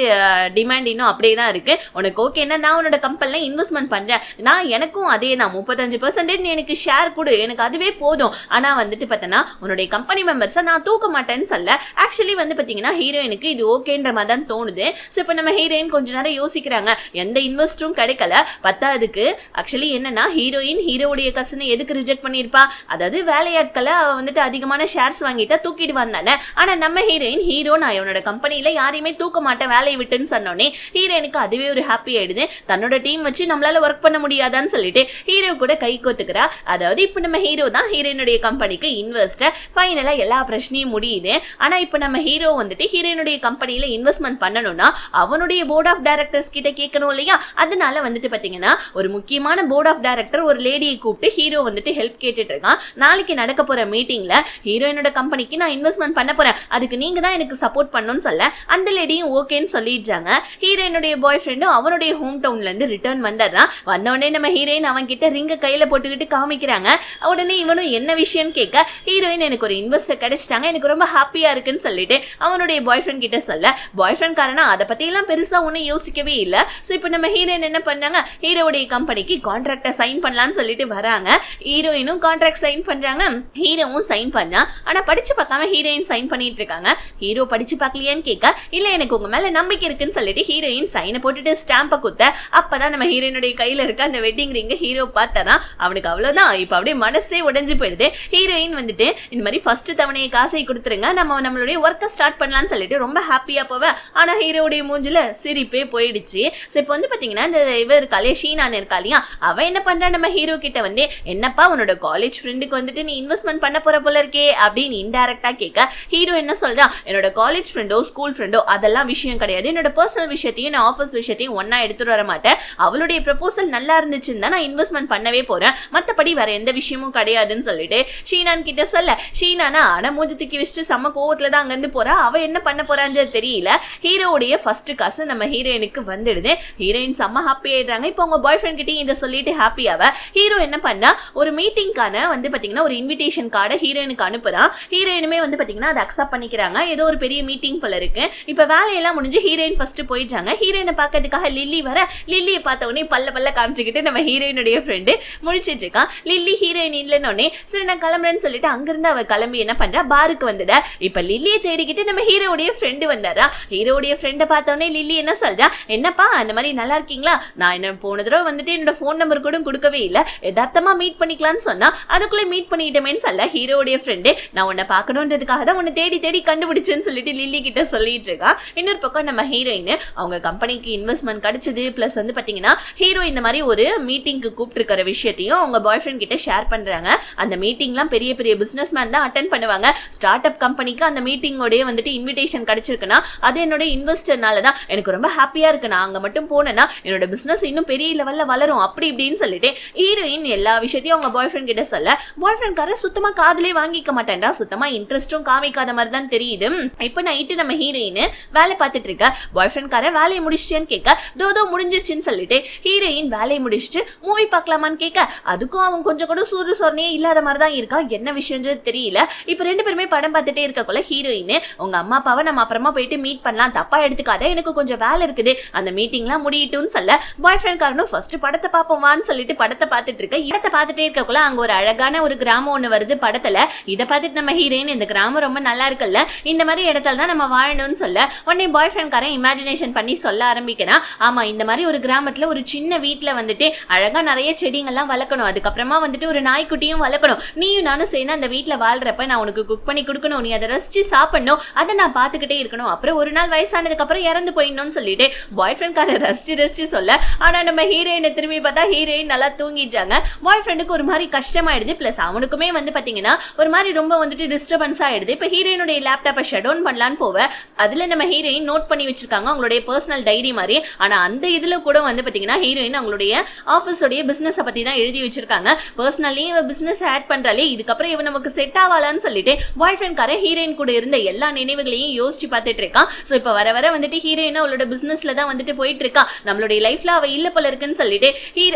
டிமாண்ட் இன்னும் அப்படியே தான் இருக்கு, உனக்கு ஓகேன்னா நான் உன்னோட கம்பெனில இன்வெஸ்ட்மெண்ட் பண்றேன், நான் எனக்கும் அதே தான் 35% எனக்கு ஷேர் கொடு, எனக்கு அதுவே போதும், ஆனா வந்துட்டு பார்த்தனா உன்னுடைய கம்பெனி மெம்பர்ஸை நான் தூக்க மாட்டேன்னு சொல்ல. ஆக்சுவலி வந்து பாத்தீங்கன்னா ஹீரோயினுக்கு இது ஓகேன்ற மாதிரி தான் தோணுது. ஸோ இப்போ நம்ம ஹீரோயின் கொஞ்ச நேரம் யோசிக்கிறாங்க, எந்த இன்வெஸ்டரும் கிடைக்கல, பத்தாவதுக்கு ஆக்சுவலி என்னன்னா ஹீரோயின் ஹீரோவுடைய கசனை எதுக்கு ரிஜெக்ட் பண்ணியிருப்பா, அதாவது வேலையாட்களை வந்துட்டு அதிகமான ஷேர்ஸ் வாங்கிட்டா தூக்கிட்டு வந்தானே. ஆனா நம்ம ஹீரோயின் ஹீரோ நான் இவனோட கம்பெனில யாரையுமே தூக்க மாட்டேன் வேலையை விட்டுன்னு சொன்னோன்னே ஹீரோயினுக்கு அதுவே ஒரு ஹாப்பி ஆயிடுது. தன்னோட டீம் வச்சு நம்மளால ஒர்க் பண்ண முடியாதான்னு சொல்லிட்டு ஹீரோ கூட கை கோத்துக்கிறா. அதாவது இப்ப நம்ம ஹீரோ தான் ஹீரோயினுடைய கம்பெனிக்கு இன்வெஸ்டர். ஃபைனலா எல்லா பிரச்சனையும் முடியுது. ஆனா இப்ப நம்ம ஹீரோ வந்துட்டு ஹீரோயினுடைய கம்பெனில இன்வெஸ்ட்மெண்ட் பண்ணணும்னா அவனுடைய போர்ட் ஆஃப் டைரக்டர்ஸ் கிட்ட கேட்கணும் இல்லையா. அதனால வந்துட்டு பாத்தீங்கன்னா ஒரு முக்கியமான போர்ட் ஆஃப் டைரக்டர் ஒரு லேடியை கூப்பிட்டு ஹீரோ வந்துட்டு ஹெல்ப் கேட்டுட்டு இருக்கான். நாளைக்கு நடக்க போற மீட்டிங்ல ஹீரோயினோட கம்பெனிக்கு நான் இன்வெஸ்ட்மெண்ட் பண்ண போறேன், அதுக்கு நீங்க தான் எனக்கு சப்போர்ட் பண்ணணும்னு சொல்ல அந்த லேடியும் ஓகேன்னு சொல்லிடுறாங்க. ஹீரோயினுடைய பாய் ஃப்ரெண்டும் அவனுடைய ஹோம் டவுன்ல இருந்து ரிட்டர்ன் வந்துடுறான். வந்தோடனே நம்ம ஹீரோயின் அவன் கிட்ட ரிங்க கையில போட்டுக்கிட்டு காமிக்கிறாங்க. உடனே இவனும் என்ன விஷயம் கேட்க, ஹீரோயின் எனக்கு ஒரு இன்வெஸ்டர் கிடைச்சிட்டாங்க, எனக்கு ரொம்ப ஹாப்பியா இருக்குன்னு சொல்லிட்டு அவனுடைய பாய் ஃப்ரெண்ட் கிட்ட சொல்ல, பாய் ஃப்ரெண்ட் காரணம் அதை பத்தி எல்லாம் பெருசா ஒன்னும் யோசிக்கவே இல்ல. சோ இப்போ நம்ம ஹீரோயின் என்ன பண்ணாங்க, ஹீரோவுடைய கம்பெனிக்கு கான்ட்ராக்டை சைன் பண்ணலாம்னு சொல்லிட்டு வராங்க. ஹீரோயினும் கான்ட்ராக்ட் சைன் பண்றாங்க, ஹீரோவும் சைன் பண்ணா. ஆனா படிச்சு பார்க்காம ஹீரோயின் சைன் பண்ணிட்டு இருக்காங்க. ஹீரோ படிச்சு பார்க்கலையான்னு கேட்க, இல்ல எனக்கு உங்க மேல நம்பிக்கை இருக்குன்னு சொல்லிட்டு ஹீரோயின் சைனை போட்டுட்டு ஸ்டாம்பை குத்த. அப்பதான் நம்ம ஹீரோயினுடைய கையில இருக்க அந்த வெட்டிங் ரிங்க ஹீரோ பார்த்தானா, அவனுக்கு அவ்வளவுதான், இப்ப அப்படியே மனசே உடைஞ்சு போயிடுது. ஹீரோயின் வந்துட்டு இந்த மாதிரி ஃபர்ஸ்ட் தவணையை காசை கொடுத்துருங்க, நம்மளுடைய ஒர்க்கை ஸ்டார்ட் பண்ணலாம்னு சொல்லிட்டு ரொம்ப ஹாப்பியா போவ. ஆனா ஹீரோடைய மூஞ்சில சிரிப்பே போயிடுச்சு. சோ இப்போ வந்து பாத்தீங்கன்னா இந்த இவ இருக்காளே ஷீனான் இருக்கா இல்லையா, அவ என்ன பண்றா நம்ம ஹீரோ கிட்ட வந்து, என்னப்பா உன்னோட காலேஜ் ஃப்ரெண்டுக்கு வந்துட்டு நீ இன்வெஸ்ட்மெண்ட் பண்ண போற போல இருக்கே அப்படின்னு இன்டைரக்டா கேட்க, ஹீரோ என்ன சொல்றா, என்னோட காலேஜ் ஃப்ரெண்டோ ஸ்கூல் ஃப்ரெண்டோ அதெல்லாம் விஷயம் கிடையாது, என்னோட பர்சனல் விஷயத்தையும் நான் ஆஃபீஸ் விஷயத்தையும் ஒன்னா எடுத்துட்டு வர மாட்டேன், அவளுடைய ப்ரப்போசல் நல்லா இருந்துச்சுன்னு தான் நான் இன்வெஸ்ட்மெண்ட் பண்ணவே போறேன், மத்தபடி வேற எந்த விஷயமும் கிடையாதுன்னு சொல்லிட்டு ஷீனான் கிட்ட சொல்ல, ஷீனானா ஆனா மூஞ்சி தூக்கி வச்சுட்டு செம்ம கோவத்துல தான் அங்கிருந்து போறா. அவ என்ன பண்ண போறான்னு தெரியல. ஹீரோவுடைய ஃபர்ஸ்ட் காசு நம்ம ஹீரோயினுக்கு வந்துடுது. ஹீரோயின் செம்ம ஹாப்பி ஆயிடுறாங்க. இப்போ உங்க பாய் ஃப்ரெண்ட் கிட்டயும் இதை சொல்லிட்டு ஹாப்பியாவ ஹீரோ என்ன பண்ணா, ஒரு மீட்டிங்கான வந்து பாத்தீங்கன்னா ஒரு இன்விடேஷன் கார்டை ஹீரோயினுக்கு அனுப்புறான். ஹீரோயினுமே வந்து பாத்தீங்கன்னா அதை அக்செப்ட் பண்ணிக்கிறாங்க. ஏதோ ஒரு பெரிய மீட்டிங் போல இருக்கு. இப்ப வேலையெல்லாம் முடிஞ்சு ஹீரோயின் ஃபர்ஸ்ட் போயிட்டாங்க. ஹீரோயினை பார்க்கறதுக்காக லில்லி வர, லில்லியை பார்த்த உடனே பல்ல காமிச்சுக்கிட்டு நம்ம ஹீரோயினுடைய ஃப்ரெண்டு முடிச்சிட்டு இருக்கான். லில்லி ஹீரோயின் இல்லைன்னொடனே சரி நான் கிளம்புறேன்னு சொல்லிட்டு அங்கிருந்து அவ கிளம்பி என்ன பண்றா, பாருக்கு வந்துட. இப்ப லில்லியை தேடிக்கிட்டு நம்ம ஹீரோவுடைய ஃப்ரெண்டு வந்தாரா. ஹீரோவுடைய ஃப்ரெண்டை பார்த்த உடனே லில்லி என்ன சொல்றா, என்னப்பா அந்த மாதிரி நல்லா இருக்கீங்களா, நான் என்ன போன தடவை வந்துட்டு என்னோட போன் நம்பர் கூட கொடுக்கவே இல்ல, யதார்த்தமா மீட் பண்ணிக்கலாம்னு சொன்னா அதுக்குள்ள மீட் பண்ணிட்டோமேன்னு சொல்ல ஹீரோவுடைய ஃப்ரெண்டு, நான் உன்னை பார்க்கணுன்றதுக்காக தான் உன்னை தேடி தேடி கண்டுபிடிச்சேன்னு சொல்லிட்டு லில்லி கிட்ட சொல்லிட்டு இருக்கா. இன்னொரு பக்கம் நம்ம ஹீரோயின் அவங்க கம்பெனிக்கு இன்வெஸ்ட்மெண்ட் கிடைச்சது பிளஸ் வந்து பாத்தீங்கன்னா ஹீரோ இந்த மாதிரி ஒரு மீட்டிங்க்கு கூப்பிட்டு இருக்கிற விஷயத்தையும் அவங்க பாய் ஃப்ரெண்ட் கிட்ட ஷேர் பண்றாங்க. அந்த மீட்டிங்லாம் பெரிய பெரிய பிசினஸ் மேன் தான் அட்டென்ட் பண்ணுவாங்க. ஸ்டார்ட் அப் கம்பெனிக்கு அந்த மீட்டிங்கோடய வந்துட்டு இன்விடேஷன் கிடைச்சிருக்குன்னா அது என்னோட இன்வெஸ்டர்னால தான் எனக்கு ரொம்ப ஹாப்பியா இருக்கு, நான் அங்க மட்டும் போனேன்னா என்னோட பிசினஸ் இன்னும் பெரிய லெவல்ல வளரும் அப்படி இப்படின்னு சொல்லிட்டு ஹீரோயின் எல்லா விஷயத்தையும் அவங்க பாய் ஃப்ரெண்ட் கிட்ட சொல்ல, பாய் ஃப்ரெண்ட் கார சுத்தமா காதலே வாங்கிக்க மாட்டேன்டா, சுத்தமா இன்ட்ரெஸ்டும் காமிக்காத மாதிரி தான் தெரியுது. இப்ப நைட்டு நம்ம ஹீரோயின் வேலை பார்த்துட்டு இருக்க, பாய் ஃப்ரெண்ட் கார வேலையை முடிச்சிட்டேன்னு கேட்க, தோதோ முடிஞ்சிருச்சுன்னு சொல்லிட்டு ஹீரோயின் வேலையை முடிச்சுட்டு மூவி பார்க்கலாமான்னு கேட்க, அதுக்கும் அவன் கொஞ்சம் கூட சூறு சொன்னே இல்லாத மாதிரி தான் இருக்கா, என்ன விஷயம்ன்றது தெரியல. இப்ப ரெண்டு பேருமே படம் பார்த்துட்டே இருக்கக்குள்ள ஹீரோயின், உங்க அம்மா அப்பாவை நம்ம அப்புறமா போயிட்டு மீட் பண்ணலாம், தப்பா எடுத்துக்காத, எனக்கு கொஞ்சம் வேலை இருக்குது, அந்த மீட்டிங்லாம் முடியட்டும்னு சொல்ல, பாய் ஃப்ரெண்ட் காரனும் ஃபர்ஸ்ட் படத்தை பார்ப்போமான்னு சொல்லிட்டு படத்தை பார்த்துட்டு இருக்க. இடத்தை பார்த்துட்டே இருக்கக்குள்ள அங்க ஒரு அழகான ஒரு கிராமம் ஒண்ணு வருது. படத்துல இதை பார்த்துட்டு நம்ம ஹீரோயின் இந்த கிராமம் ரொம்ப நல்லா இருக்குல்ல, இந்த மாதிரி இடத்துல தான் நம்ம வாழணும்னு சொல்ல உடனே பாய் ஃப்ரெண்ட் காரன் இமேஜினேஷன் பண்ணி சொல்ல ஆரம்பிக்கிறான். ஆமா, இந்த மாதிரி ஒரு கிராமத்துல ஒரு சின்ன வீட்டுல வந்துட்டு அழகா நிறைய செடிங்கள்லாம் வளர்க்கணும், அதுக்கப்புறமா வந்துட்டு ஒரு நாய்க்குட்டியும் வளர்க்கணும், நீயும் நானும் சேர்ந்து அந்த வீட்டுல வாழ்றப்ப நான் உனக்கு குக் பண்ணி கொடுக்கணும், நீ அதை ரசிச்சு சாப்பிடணும், அதை நான் பார்த்துக்கிட்டே இருக்கணும், அப்புறம் ஒரு நாள் வயசானதுக்கு அப்புறம் இறந்து போயிடணும்னு சொல்லிட்டு பாய் ஃப்ரெண்ட் காரன் ரசிச்சு சொல்ல, ஆனா நம்ம ஹீரோயினை திரும்பி பார்த்தா ஹீரோயின் நல்லா தூங்கிட்டாங்க. பாய் ஃப்ரெண்டுக்கு ஒரு மாதிரி கஷ்டமாயிடுது, பிளஸ் அவனுக்குமே வந்து பாத்தீங்கன்னா ஒரு மாதிரி ரொம்ப வந்துட்டு டிஸ்டர்பன்ஸ் ஆயிடுது. இப்ப ஹீரோயினுடைய லேப்டாப்பை ஷட் டவுன் பண்ணலான்னு போவ அதுல நம்ம ஹீரோயின் நோட் பண்ணி வச்சிருக்காங்க அவங்களுடைய பர்சனல் டைரி மாதிரி. ஆனா அந்த இதுல கூட வந்து பாத்தீங்கன்னா ஹீரோயின் அவங்களுடைய ஆபீஸோடைய பிசினஸ் பத்தி தான் எழுதி வச்சிருக்காங்க. பர்சனலி இவ பிசினஸ் ஆட் பண்றாலே இதுக்கப்புறம் இவன் நமக்கு செட் ஆவாளான்னு சொல்லிட்டு பாய் ஃப்ரெண்ட் கார ஹீரோயின் கூட இருந்த எல்லா நினைவுகளையும் யோசிச்சு பார்த்துட்டு இருக்கான். சோ இப்ப வர வர வந்துட்டு ஹீரோயின் அவளோட பிசினஸ்ல தான் வந்துட்டு போயிட்டு இருக்கா, நம்மளுடைய லைஃப்ல அவ இல்ல போல இருக்குன்னு சொல்லிட்டு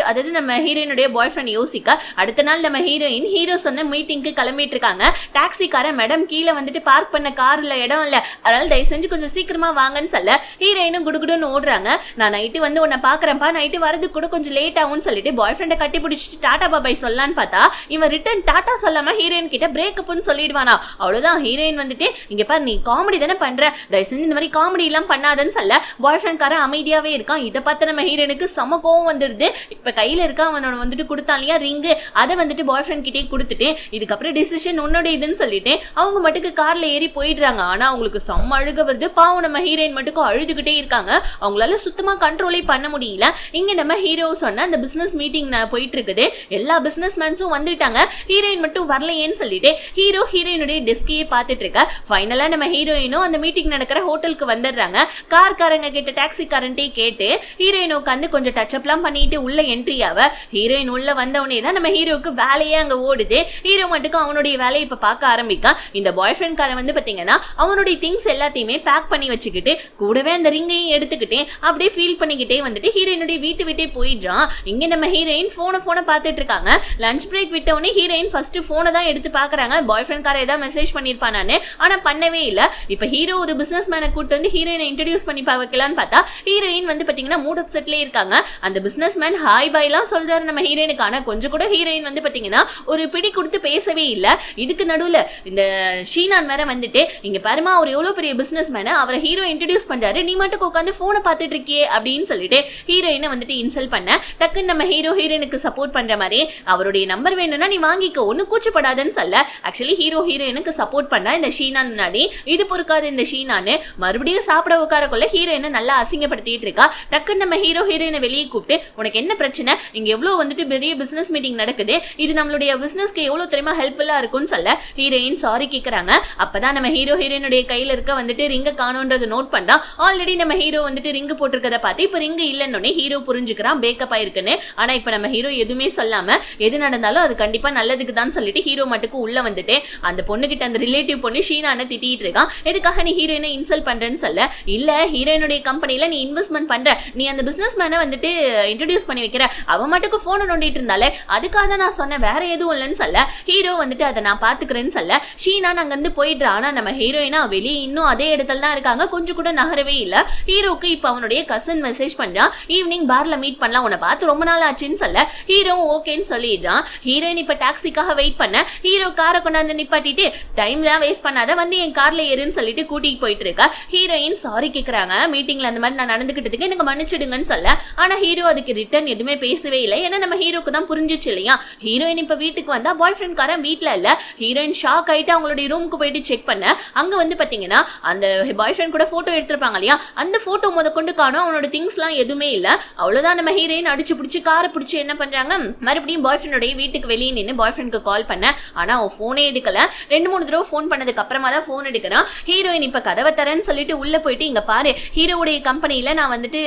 அதாவது நம்ம ஹீரோயினுடைய பாய் ஃப்ரெண்ட் யோசிக்க அடுத்த நாள் நம்ம ஹீரோயின் ஹீரோ சொன்ன மீட்டிங்க்கு கிளம்பிட்டு இருக்காங்க. டாக்ஸிக்காரன் மேடம் கீழே வந்துட்டு பார்க் பண்ண கார்ல இடம் இல்ல, அதனால தயவு செஞ்சு கொஞ்சம் சீக்கிரமா வாங்கன்னு சொல்ல ஹீரோயினும் குடுகுடுன்னு ஓடுறாங்க. நான் நைட்டு வந்து உன்னை பாக்குறேன்ப்பா, நைட்டு வரதுக்கு கூட கொஞ்சம் லேட் ஆகும்னு சொல்லிட்டு பாய் ஃப்ரெண்டை கட்டி பிடிச்சிட்டு டாடா பாபாய் சொல்லலான்னு பார்த்தா இவன் ரிட்டன் டாடா சொல்லாம ஹீரோயின் கிட்ட பிரேக்கப்னு சொல்லிடுவானா. அவ்வளவுதான், ஹீரோயின் வந்துட்டு இங்க பாரு நீ காமெடி தானே பண்ற, தயவு செஞ்சு இந்த மாதிரி காமெடி எல்லாம் பண்ணாதன்னு சொல்ல பாய் ஃப்ரெண்ட் காரன் அமைதியாவே இருக்கான். இதை பார்த்து நம்ம ஹீரோயினுக்கு செம கோவம் வந்துடுது. இப்ப கையில இருக்க அவனோட வந்துட்டு கொடுத்தான் இல்லையா ரிங்கு, அதை வந்துட்டு பாய் ஃப்ரெண்ட் கிட்டே கொடுத்துட்டு இதுக்கப்புறம் டிசிஷன் உன்னோட இதுன்னு சொல்லிட்டு அவங்க மட்டுக்கு கார்ல ஏறி போயிடுறாங்க. ஆனா அவங்களுக்கு செம்ம அழுக வருது. பாவம் நம்ம ஹீரோயின் மட்டுக்கும் அழுதுகிட்டே இருக்காங்க, அவங்களால சுத்தமா கண்ட்ரோலே பண்ண முடியல. இங்க நம்ம ஹீரோ சொன்ன அந்த பிசினஸ் மீட்டிங் போயிட்டு இருக்குது, எல்லா பிசினஸ் மேன்ஸும் வந்துட்டாங்க, ஹீரோயின் மட்டும் வரலையேன்னு சொல்லிட்டு ஹீரோ ஹீரோயினுடைய டெஸ்கையே பார்த்துட்டு இருக்க. ஃபைனலா நம்ம ஹீரோயினும் அந்த மீட்டிங் நடக்கிற ஹோட்டலுக்கு வந்துடுறாங்க. கார்காரங்க கிட்ட டாக்ஸிக்காரன்ட்டே கேட்டு ஹீரோயின் உட்காந்து கொஞ்சம் டச்அப்லாம் பண்ணிட்டு உள்ள என்ட்ரி ஆவ ஹீரோயின் உள்ள வந்தவனே தான் நம்ம ஹீரோக்கு வேலையே அங்க ஓடுது. ஹீரோ மட்டுக்கும் அவனுடைய வேலையை இப்ப பார்க்க ஆரம்பிக்கா. இந்த பாய் ஃப்ரெண்ட் காரன் வந்து பாத்தீங்கன்னா அவனுடைய திங்ஸ் எல்லாத்தையுமே பேக் பண்ணி வச்சுக்கிட்டு கூடவே அந்த ரிங்கையும் எடுத்துக்கிட்டே அப்படியே ஃபீல் பண்ணிக்கிட்டே வந்துட்டு ஹீரோயினுடைய வீட்டு விட்டே போயிடுறான். இங்க நம்ம ஹீரோயின் போனை பார்த்துட்டு இருக்காங்க. லஞ்ச் பிரேக் விட்டவனே ஹீரோயின் ஃபர்ஸ்ட் போனை தான் எடுத்து பாக்குறாங்க, பாய் ஃப்ரெண்ட் கார ஏதாவது மெசேஜ் பண்ணிருப்பானு, ஆனா பண்ணவே இல்ல. இப்ப ஹீரோ ஒரு பிசினஸ் மேனை கூட்டு வந்து ஹீரோயினை இன்ட்ரோடியூஸ் பண்ணி வைக்கலான்னு பார்த்தா ஹீரோயின் வந்து பாத்தீங்கன்னா மூட் அப்செட்ல இருக்காங்க. அந்த பிசினஸ் மேன் ஹாய் பாய் எல்லாம் சொல்றாரு நம்ம ஹீரோயினுக்கு, ஆனா கொஞ்சம் கூட ஹீரோயின் வந்து பாத்தீங்கன்னா ஒரு பிடி கொடுத்து பேசவே இல்ல. இதுக்கு நடுவுல இந்த ஷீனான் வேற வந்துட்டு இங்க பாருமா அவர் எவ்வளவு பெரிய பிசினஸ் மேன, அவரை ஹீரோ இன்ட்ரோடியூஸ் பண்றாரு, நீ மட்டும் உட்காந்து போனை பார்த்துட்டு இருக்கியே அப்படின்னு சொல்லிட்டு ஹீரோயினை வந்துட்டு இன்சல்ட் பண்ண டக்குன்னு நம்ம ஹீரோயினுக்கு சப்போர்ட் பண்ற மாதிரி அவருடைய நம்பர் வேணும்னா நீ வாங்கிக்கோ ஒன்னு கூச்சப்படாதுன்னு சொல்ல ஆக்சுவலி ஹீரோயினுக்கு சப்போர்ட் பண்ணா இந்த ஷீனான் முன்னாடி இது பொறுக்காது இந்த ஷீனான்னு மறுபடியும் சாப்பிட உட்காரக்குள்ள ஹீரோயினை நல்லா அசிங்கப்படுத்திட்டு இருக்கா. டக்குன்னு நம்ம ஹீரோயினை வெளியே கூப்பிட்டு உனக்கு என்ன பிரச்சனை, இங்க எவ்வளவு வந்துட்டு பெரிய பிசினஸ் மீட்டிங் நடக்குது, இது நம்மளுடைய பிசினஸ்க்கு எவ்வளவு தெரியுமா ஹெல்ப்ஃபுல்லா இருக்கும்னு சொல்ல ஹீரோயின் சாரி கேக்குறாங்க. அப்பதான் நம்ம ஹீரோயினுடைய கையில இருக்க வந்துட்டு ரிங்க காணோன்றத நோட் பண்றான். ஆல்ரெடி நம்ம ஹீரோ வந்துட்டு ரிங்கு போட்டிருக்கத பார்த்து இப்ப ரிங்கு இல்லன்னு ஹீரோ புரிஞ்சுக்கிறான் பேக்கப் ஆயிருக்குன்னு. ஆனா இப்ப நம்ம ஹீரோ எதுவுமே சொல்லாம எது நடந்தாலும் அது கண்டிப்பா நல்லதுக்கு தான் சொல்லிட்டு ஹீரோ மட்டுக்கு உள்ள வந்துட்டு அந்த பொண்ணு கிட்ட அந்த ரிலேட்டிவ் பொண்ணு ஷீனான திட்டிட்டு இருக்கான். எதுக்காக நீ ஹீரோயினை இன்சல்ட் பண்றேன்னு சொல்ல இல்ல ஹீரோயினுடைய கம்பெனில நீ இன்வெஸ்ட்மெண்ட் பண்ற, நீ அந்த பிசினஸ் மேனை வந்துட்டு இன்ட்ரோடியூஸ் பண்ணி வைக்கிற, அவ மட்டுக்கு போனை நோண்டிட்டு இருந்தாலே அதுக்காக தான் நான் சொன்ன வேற எதுவும் இல்லைன்னு சொல்ல ஹீரோ வந்துட்டு அதை நான் பாத்துக்கிறேன்னு சொல்ல ஷீனான் அங்க இருந்து போயிடுறா. ஆனா நம்ம ஹீரோயினா வெளியே இன்னும் அதே இடத்துல தான் இருக்காங்க, கொஞ்சம் கூட நகரவே இல்ல. ஹீரோக்கு இப்ப அவனுடைய கசின் மெசேஜ் பண்றான், ஈவினிங் பார்ல மீட் பண்ணலாம், உன்னை பார்த்து ரொம்ப நாள் ஆச்சுன்னு சொல்ல ஹீரோ ஓகேன்னு சொல்லிடுறான். ஹீரோயின் இப்ப டாக்ஸிக்காக வெயிட் பண்ண ஹீரோ காரை கொண்டாந்து நிப்பாட்டிட்டு டைம்லாம் வேஸ்ட் பண்ணாத வந்து என் கார்ல ஏறுன்னு சொல்லிட்டு கூட்டிட்டு போயிட்டு இருக்கா. ஹீரோயின் சாரி கேக்குறாங்க, மீட்டிங்ல அந்த மாதிரி நான் நடந்துகிட்டதுக்கு எனக்கு மன்னிச்சிடுங்கன்னு சொல்ல ஆனா ஹீரோ அதுக்கு ரிட்டர்ன் எதுவுமே பேசவே இல்லை. ஏன்னா நம்ம ஹீரோக்கு தான் புரிஞ்சிச்சு இல்லையா. ஹீரோயின் இப்ப வீட்டுக்கு வந்தா பாய் ஃப்ரெண்ட் காரன் வீட்டுல இல்ல. ஹீரோயின் ஷாக் ஆயிட்டு அவங்களுடைய ரூமுக்கு போயிட்டு செக் பண்ண அங்க வந்து பாத்தீங்கன்னா அந்த பாய் ஃப்ரெண்ட் கூட போட்டோ எடுத்திருப்பாங்க இல்லையா, அந்த போட்டோ முத கொண்டு காணும், அவனோட திங்ஸ் எல்லாம் எதுவுமே இல்ல. அவ்வளவுதான் நம்ம ஹீரோயின் அடிச்சு பிடிச்சி காரை பிடிச்சி என்ன பண்றாங்க மறுபடியும் பாய் ஃப்ரெண்டோட வீட்டுக்கு வெளியே நின்று பாய் ஃப்ரெண்டுக்கு கால் பண்ண ஆனா அவன் போனே எடுக்கல. 2-3 தடவை போன் பண்ணதுக்கு அப்புறமா தான் போன் எடுக்கிறான். ஹீரோயின் இப்ப கதவை தரேன்னு சொல்லிட்டு உள்ள போயிட்டு இங்க பாரு ஹீரோவுடைய கம்பெனில நான் வந்துட்டு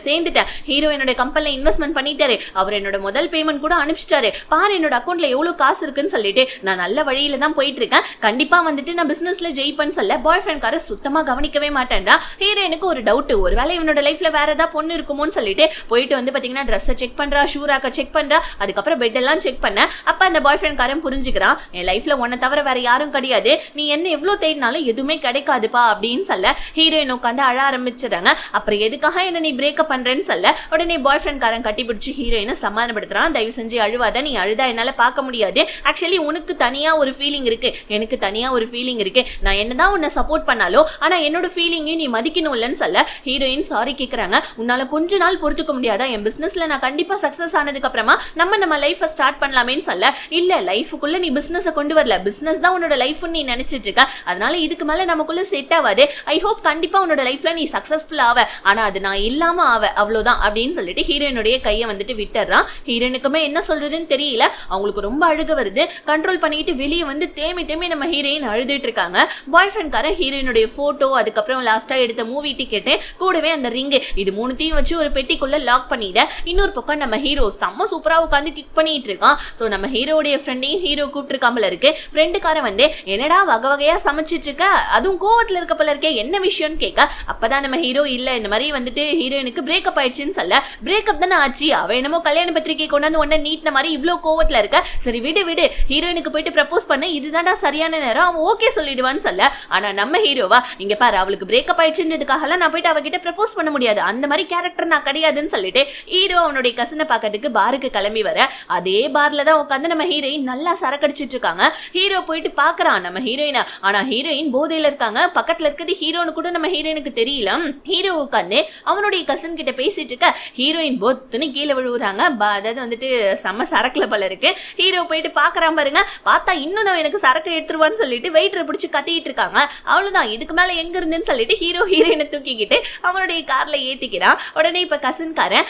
சேர்ந்துட்டேன், ஹீரோயினோட கம்பெனில இன்வெஸ்ட்மெண்ட் பண்ணிட்டாரு, அவர் என்னோட முதல் பேமெண்ட் கூட அனுப்பிச்சிட்டாரு, பாரு என்னோட அக்கௌண்ட்ல எவ்வளவு காசு இருக்குன்னு சொல்லிட்டு நான் நல்ல வழியில தான் போயிட்டு இருக்கேன், கண்டிப்பா வந்துட்டு நான் பிசினஸ்ல ஜெயிப்பேன்னு சொல்ல பாய் ஃப்ரெண்ட் கார சுத்தமா கவனிக்கவே மாட்டேன்டா. ஹீரோயினுக்கு ஒரு டவுட், ஒருவேளை இவனோட லைஃப்ல வேற ஏதாவது பொண்ணு இருக்குமோன்னு சொல்லிட்டு போயிட்டு வந்து பாத்தீங்கன்னா ட்ரெஸ்ஸை செக் பண்றா, ஷூராக்க செக் பண்றா, அதுக்கப்புறம் பெட் எல்லாம் செக் பண்ண அப்ப அந்த பாய் ஃப்ரெண்ட் காரன் புரிஞ்சுக்கிறான், என் லைஃப்ல உன்னை தவிர வேற யாரும் கிடையாது, நீ என்ன எவ்வளவு தேடினாலும் எதுவுமே கிடைக்காதுப்பா அப்படின்னு சொல்ல ஹீரோயின் உட்காந்து அழ ஆரம்பிச்சிடறாங்க. அப்புறம் எதுக்காக என்ன நீ பிரேக்கப் பண்றேன்னு சொல்ல உடனே பாய் ஃப்ரெண்ட் காரன் கட்டி பிடிச்சி ஹீரோயினை சமாதானப்படுத்துறான், தயவு செஞ்சு அழுவாத, நீ அழுதா என்னால பார்க்க முடியாது, ஆக்சுவலி உனக்கு உனக்கு தனியா ஒரு ஃபீலிங் இருக்கு, எனக்கு தனியா ஒரு ஃபீலிங் இருக்கு, நான் என்னதான் உன்னை சப்போர்ட் பண்ணாலும் ஆனா என்னோட ஃபீலிங்கையும் நீ மதிக்கணும் இல்லன்னு சொல்ல ஹீரோயின் சாரி கேக்குறாங்க. உன்னால கொஞ்ச நாள் பொறுத்துக்க முடியாதா, என் பிசினஸ்ல நான் கண்டிப்பா சக்சஸ் ஆனதுக்கு அப்புறமா நம்ம லைஃபை ஸ்டார்ட் பண்ணலாமேன்னு சொல்ல, இல்ல லைஃபுக்குள்ள நீ பிசினஸ் கொண்டு வரல, பிசினஸ் தான் உன்னோட லைஃப் நீ நினைச்சிட்டு இருக்க, அதனால இதுக்கு மேல நமக்குள்ள செட் ஆகாது, ஐ ஹோப் கண்டிப்பா உன்னோட லைஃப்ல நீ சக்சஸ்ஃபுல் ஆவ, ஆனா அது நான் இல்லாம ஆவ, அவ்வளவுதான் அப்படின்னு சொல்லிட்டு ஹீரோயினுடைய கையை வந்துட்டு விட்டுறான். ஹீரோயினுக்குமே என்ன சொல்றதுன்னு தெரியல, அவங்களுக்கு ரொம்ப அழுக வருது, கண்ட்ரோல் பண்ணிட்டு வெளியே வந்து தேமி நம்ம ஹீரோயின் அழுதுட்டு இருக்காங்க. பாய் ஃப்ரெண்ட்கார ஹீரோயினுடைய போட்டோ, அதுக்கப்புறம் லாஸ்டா எடுத்த மூவி டிக்கெட்டு, கூடவே அந்த ரிங்கு, இது மூணுத்தையும் வச்சு ஒரு பெட்டிக்குள்ள லாக் பண்ணிட, இன்னொரு பக்கம் நம்ம ஹீரோ செம்ம சூப்பரா உட்காந்து கிக் பண்ணிட்டு இருக்கான். சோ நம்ம ஹீரோடைய ஃப்ரெண்டையும் ஹீரோ கூப்பிட்டுருக்காமல இருக்கு. ஃப்ரெண்டுக்கார வந்து என்னடா வகை வகையா சமைச்சிட்டு இருக்க, அதுவும் கோவத்துல இருக்க போல இருக்கே, என்ன விஷயம்னு கேட்க, அப்பதான் நம்ம ஹீரோ இல்ல இந்த மாதிரி வந்துட்டு ஹீரோயினுக்கு பிரேக்கப் ஆயிடுச்சுன்னு சொல்ல, பிரேக்கப் தானே ஆச்சு, அவ என்னமோ கல்யாண பத்திரிகை கொண்டாந்து உடனே நீட்ன மாதிரி இவ்வளவு கோவத்துல இருக்க, சரி விடு விடு ஹீரோயினுக்கு போயிட்டு ப்ரப்போஸ் பண்ண, இதுதான்டா சரியான நேரம், அவன் ஓகே சொல்லிடுவான்னு சொல்ல, ஆனா நம்ம ஹீரோவா இங்க பாரு அவளுக்கு பிரேக்கப் ஆயிடுச்சுன்றதுக்காக நான் போயிட்டு அவகிட்ட ப்ரப்போஸ் பண்ண முடியாது, அந்த மாதிரி கேரக்டர் நான் கிடையாதுன்னு சொல்லிட்டு ஹீரோ அவனுடைய கசனை பாக்கிறதுக்கு பாருக்கு கிளம்பி வர, அதே பார்ல தான் உட்காந்து நம்ம ஹீரோயின் நல்லா சரக்கடிச்சிட்டு இருக்காங்க. ஹீரோ போயிட்டு பாக்குறான் நம்ம ஹீரோயினை, ஆனா ஹீரோயின் போதையில இருக்காங்க. பக்கத்துல இருக்கிறது ஹீரோனு கூட நம்ம ஹீரோயினுக்கு தெரியல. ஹீரோ உட்காந்து அவனுடைய கசன் கிட்ட பேசிட்டு இருக்க, ஹீரோயின் பொத்துன்னு கீழே விழுவுறாங்க. அதாவது வந்துட்டு செம்ம சரக்குல பல இருக்கு. ஹீரோ போயிட்டு பாக்குறான் பாருங்க, பார்த்தா இன்னும் நான் எனக்கு சரக்கு எடுத்துருவான்னு சொல்லிட்டு வெயிட்டரை பிடிச்சி கத்திட்டு இருக்காங்க. அவ்வளவுதான், இதுக்கு மேல எங்க இருந்துன்னு சொல்லிட்டு ஹீரோ ஹீரோயினை தூக்கிக்கிட்டு அவனுடைய கார்ல ஏத்திக்கிறான். உடனே இப்ப கசன்காரன்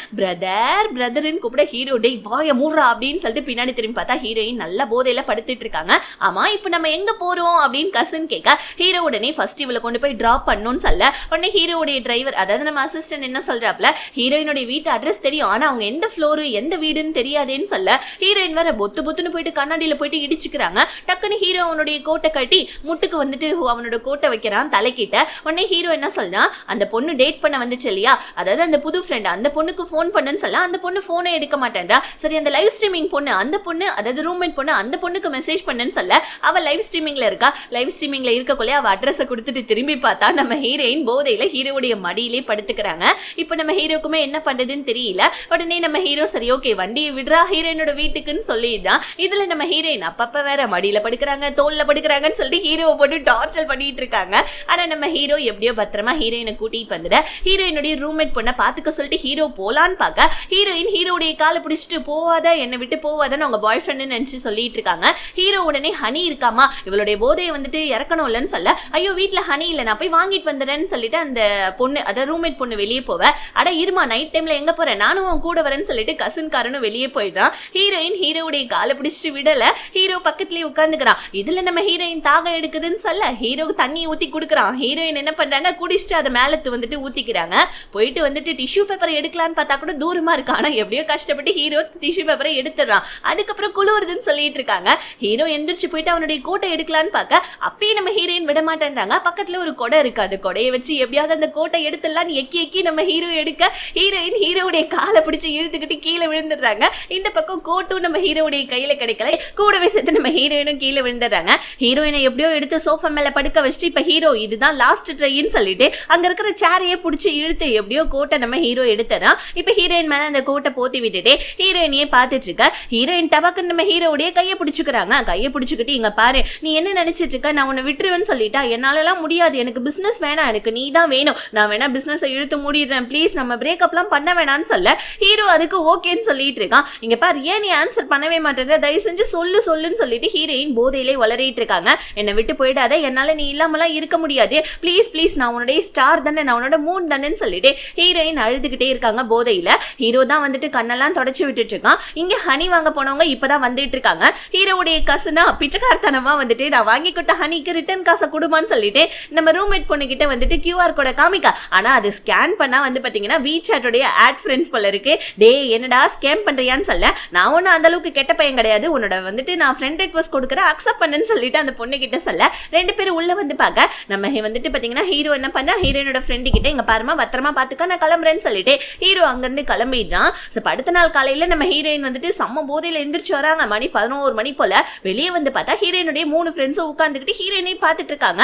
பிரதர்ன்னு கூப்பிட, ஹீரோ டே வாய மூடுறா அப்படின்னு சொல்லிட்டு பின்னாடி திரும்பி பார்த்தா ஹீரோயின் நல்ல போதையில படுத்துட்டு இருக்காங்க. ஆமா இப்ப நம்ம எங்க போறோம் அப்படின்னு கசன் கேட்க, ஹீரோ உடனே ஃபர்ஸ்ட் இவளை கொண்டு போய் டிராப் பண்ணணும்னு சொல்ல, உடனே ஹீரோடைய டிரைவர் அதாவது நம்ம அசிஸ்டன்ட் என்ன சொல்றாப்ல, ஹீரோயினுடைய வீட்டு அட்ரஸ் தெரியும், ஆனா அவங்க எந்த ஃப்ளோரு எந்த வீடுன்னு தெரியாதேன்னு சொல்ல, ஹீரோயின் வேற பொத்துன்னு போயிட்டு கண்ணாடியில போயிட்டு இடிச்சுக்கிறாங்க. டக்குன்னு ஹீரோ அவனுடைய கோட்டை கட்டி முட்டுக்கு வந்துட்டு அவனோட கோட்டை வைக்கிறான் தலைக்கிட்ட. உடனே ஹீரோ என்ன சொல்றான், அந்த பொண்ணு டேட் பண்ண வந்துச்சு இல்லையா, அதாவது அந்த புது ஃப்ரெண்ட், அந்த பொண்ணுக்கு போன் பண்ணுன்னு சொல்ல, அந்த பொண்ணு போனை எடுக்க மாட்டேன்றா. சரி அந்த லைவ் ஸ்ட்ரீமிங் பொண்ணு, அந்த பொண்ணு அதாவது ரூம்மேட் பொண்ணு, அந்த பொண்ணுக்கு மெசேஜ் பண்ணுன்னு சொல்ல, அவ லைவ் ஸ்ட்ரீமிங்ல இருக்கா. லைவ் ஸ்ட்ரீமிங்ல இருக்கக்குள்ளே அவ அட்ரஸை கொடுத்துட்டு திரும்பி பார்த்தா நம்ம ஹீரோயின் போதையில ஹீரோடைய மடியிலே படுத்துக்கிறாங்க. இப்போ நம்ம ஹீரோக்குமே என்ன பண்றதுன்னு தெரியல. உடனே நம்ம ஹீரோ சரி ஓகே வண்டியை விடுறா ஹீரோயினோட வீட்டுக்குன்னு சொல்லிடுறான். இதுல நம்ம ஹீரோயின் அப்பப்ப வேற மடியில படுக்கிறாங்க, தோல்ல படுக்கிறாங்கன்னு சொல்லிட்டு ஹீரோவை போட்டு டார்ச்சர் பண்ணிட்டு இருக்காங்க. ஆனா நம்ம ஹீரோ எப்படியோ பத்திரமா ஹீரோயினை கூட்டிட்டு வந்துட, ஹீரோயினுடைய ரூம்மேட் பொண்ணை பாத்துக்க சொல்லிட்டு ஹீரோ போலான்னு பார்க்க, ஹீரோயின் ஹீரோடைய காலை பிடிச்சிட்டு போவாத என்னை விட்டு போவாதன்னு அவங்க பாய் ஃப்ரெண்ட் நினைச்சு சொல்லிட்டு இருக்காங்க. ஹீரோ உடனே ஹனி இருக்காமா, இவளுடைய போதையை வந்துட்டு இறக்கணும் இல்லன்னு சொல்ல, ஐயோ வீட்டுல ஹனி இல்ல நான் போய் வாங்கிட்டு வந்துடுறேன்னு சொல்லிட்டு அந்த பொண்ணு அதாவது ரூம்மேட் பொண்ணு வெளியே போவ, அட இருமா நைட் டைம்ல எங்க போறேன் நானும் உன் கூட வரேன்னு சொல்லிட்டு கசன்காரனும் வெளியே போயிடுறான். ஹீரோயின் ஹீரோடைய காலை பிடிச்சிட்டு விடல, ஹீரோ பக்கத்துலயே உட்காந்துக்கிறான். இதுல நம்ம ஹீரோயின் தாகம் எடுக்குதுன்னு சொல்ல ஹீரோ தண்ணி ஊத்தி குடுக்குறான். ஹீரோயின் என்ன பண்றாங்க, குடிச்சிட்டு அதை மேலத்து வந்துட்டு ஊத்திக்கிறாங்க. போயிட்டு வந்துட்டு டிஷ்யூ பேப்பரை எடுக்கலான்னு பார்த்தா கூட தூரமா இருக்கு, ஆனா எப்படியோ கஷ்டப்பட்டு ஹீரோ டிஷ்யூ பேப்பரை எடுத்துடுறான். அதுக்கப்புறம் குளிருதுன்னு சொல்லிட்டு இருக்காங்க. ஹீரோ எந்திரிச்சு போயிட்டு அவனுடைய கோட்டை எடுக்கலான்னு பார்க்க அப்பயே நம்ம ஹீரோயின் விட மாட்டேன்றாங்க. பக்கத்துல ஒரு கொடை இருக்கு, அந்த கொடையை வச்சு எப்படியாவது அந்த கோட்டை எடுத்துடலான்னு எக்கி நம்ம ஹீரோ எடுக்க, ஹீரோயின் ஹீரோடைய காலை பிடிச்சு இழுத்துக்கிட்டு கீழே விழுந்துடுறாங்க. இந்த பக்கம் கோட்டும் நம்ம ஹீரோடைய கையில கிடைக்கல, கூடவே சேர்த்து நம்ம ஹீரோயினும் கீழே விழுந்துடுறாங்க. ஹீரோயினை எப்படியோ எடுத்து சோஃபா மேல படுக்க வச்சுட்டு இப்ப ஹீரோ இதுதான் லாஸ்ட் ட்ரைன்னு சொல்லிட்டு அங்க இருக்கிற சேரையே பிடிச்சி இழுத்து எப்படியோ கோட்டை நம்ம ஹீரோ எடுத்துறான். இப்ப ஹீரோயின் மேல அந்த கோட்டை போத்தி விட்டுட்டு ஹீரோயினையே பார்த்துட்டு இருக்க. ஹீரோயின் டபாக்குன்னு நம்ம ஹீரோடைய கையை பிடிச்சுக்கிறாங்க. கையை பிடிச்சுக்கிட்டு இங்க பாரு நீ என்ன நினைச்சிட்டு இருக்க, நான் உன்னை விட்டுருவேன்னு சொல்லிட்டா, என்னால எல்லாம் முடியாது, எனக்கு பிசினஸ் வேணாம், எனக்கு நீ தான் வேணும், நான் வேணா பிசினஸ் இழுத்து மூடிடுறேன், ப்ளீஸ் நம்ம பிரேக்அப்லாம் பண்ண வேணான்னு சொல்ல ஹீரோ அதுக்கு ஓகேன்னு சொல்லிட்டு இருக்கான். இங்க பாரு ஏன் நீ ஆன்சர் பண்ணவே மாட்டேன்ற, தயவு செஞ்சு சொல்லுன்னு சொல்லிட்டு ஹீரோயின் போதையிலே வளரிட்டு இருக்காங்க. என்னை விட்டு போயிடாத, என்னால நீ இல்லாமலாம் இருக்க முடியாது, ப்ளீஸ் நான் உன்னுடைய ஸ்டார் தானே, நான் உன்னோட மூன் தானேன்னு சொல்லிட்டு ஹீரோயின் அழுதுகிட்டே இருக்காங்க போதையில. ஹீரோ தான் வந்துட்டு கண்ணெல்லாம் தொடச்சு விட்டுட்டு இருக்கான். இங்க ஹனி வாங்க போனவங்க இப்பதான் வந்துட்டு இருக்காங்க. ஹீரோடைய கசுனா பிச்சைக்காரத்தனமா வந்துட்டு நான் வாங்கி கொடுத்த ஹனிக்கு ரிட்டர்ன் காசை கொடுமான்னு சொல்லிட்டு நம்ம ரூம்மேட் பொண்ணு கிட்ட வந்துட்டு QR கோட காமிக்க, ஆனா அது ஸ்கேன் பண்ணா வந்து பாத்தீங்கன்னா வீசாட்டோடைய ஆட் ஃப்ரெண்ட்ஸ் போல இருக்கு. டே என்னடா ஸ்கேம் பண்றியான்னு சொல்ல, நான் ஒன்னும் அந்த அளவுக்கு கெட்ட பையன் கிடையாது, உன்னோட வந்துட்டு நான் ஃப்ரெண்ட் ரெக்வஸ்ட் கொடுக்குறேன் அக்செப்ட் பண்ணுன்னு சொல்லிட்டு அந்த பொண்ணு கிட்ட சொல்ல, ரெண்டு பேரும் உள்ள வந்து பார்க்க நம்ம வந்துட்டு பாத்தீங்கன்னா ஹீரோ என்ன பண்ணா ஹீரோனோட ஃப்ரெண்டு கிட்ட இங்க பாருமா பத்திரமா பாத்துக்க நான் கிளம்புறேன்னு சொல்லிட்டு ஹீரோ அங்கிருந்து கிளம்பிடுறான். அடுத்த நாள் காலையில நம்ம ஹீரோயின் வந்துட்டு செம்ம போதையில எந்திரிச்சு வராங்க. மணி 11 மணி போல. வெளியே வந்து பார்த்தா ஹீரோயினுடைய 3 ஃப்ரெண்ட்ஸும் உட்காந்துக்கிட்டு ஹீரோயினை பார்த்துட்டு இருக்காங்க.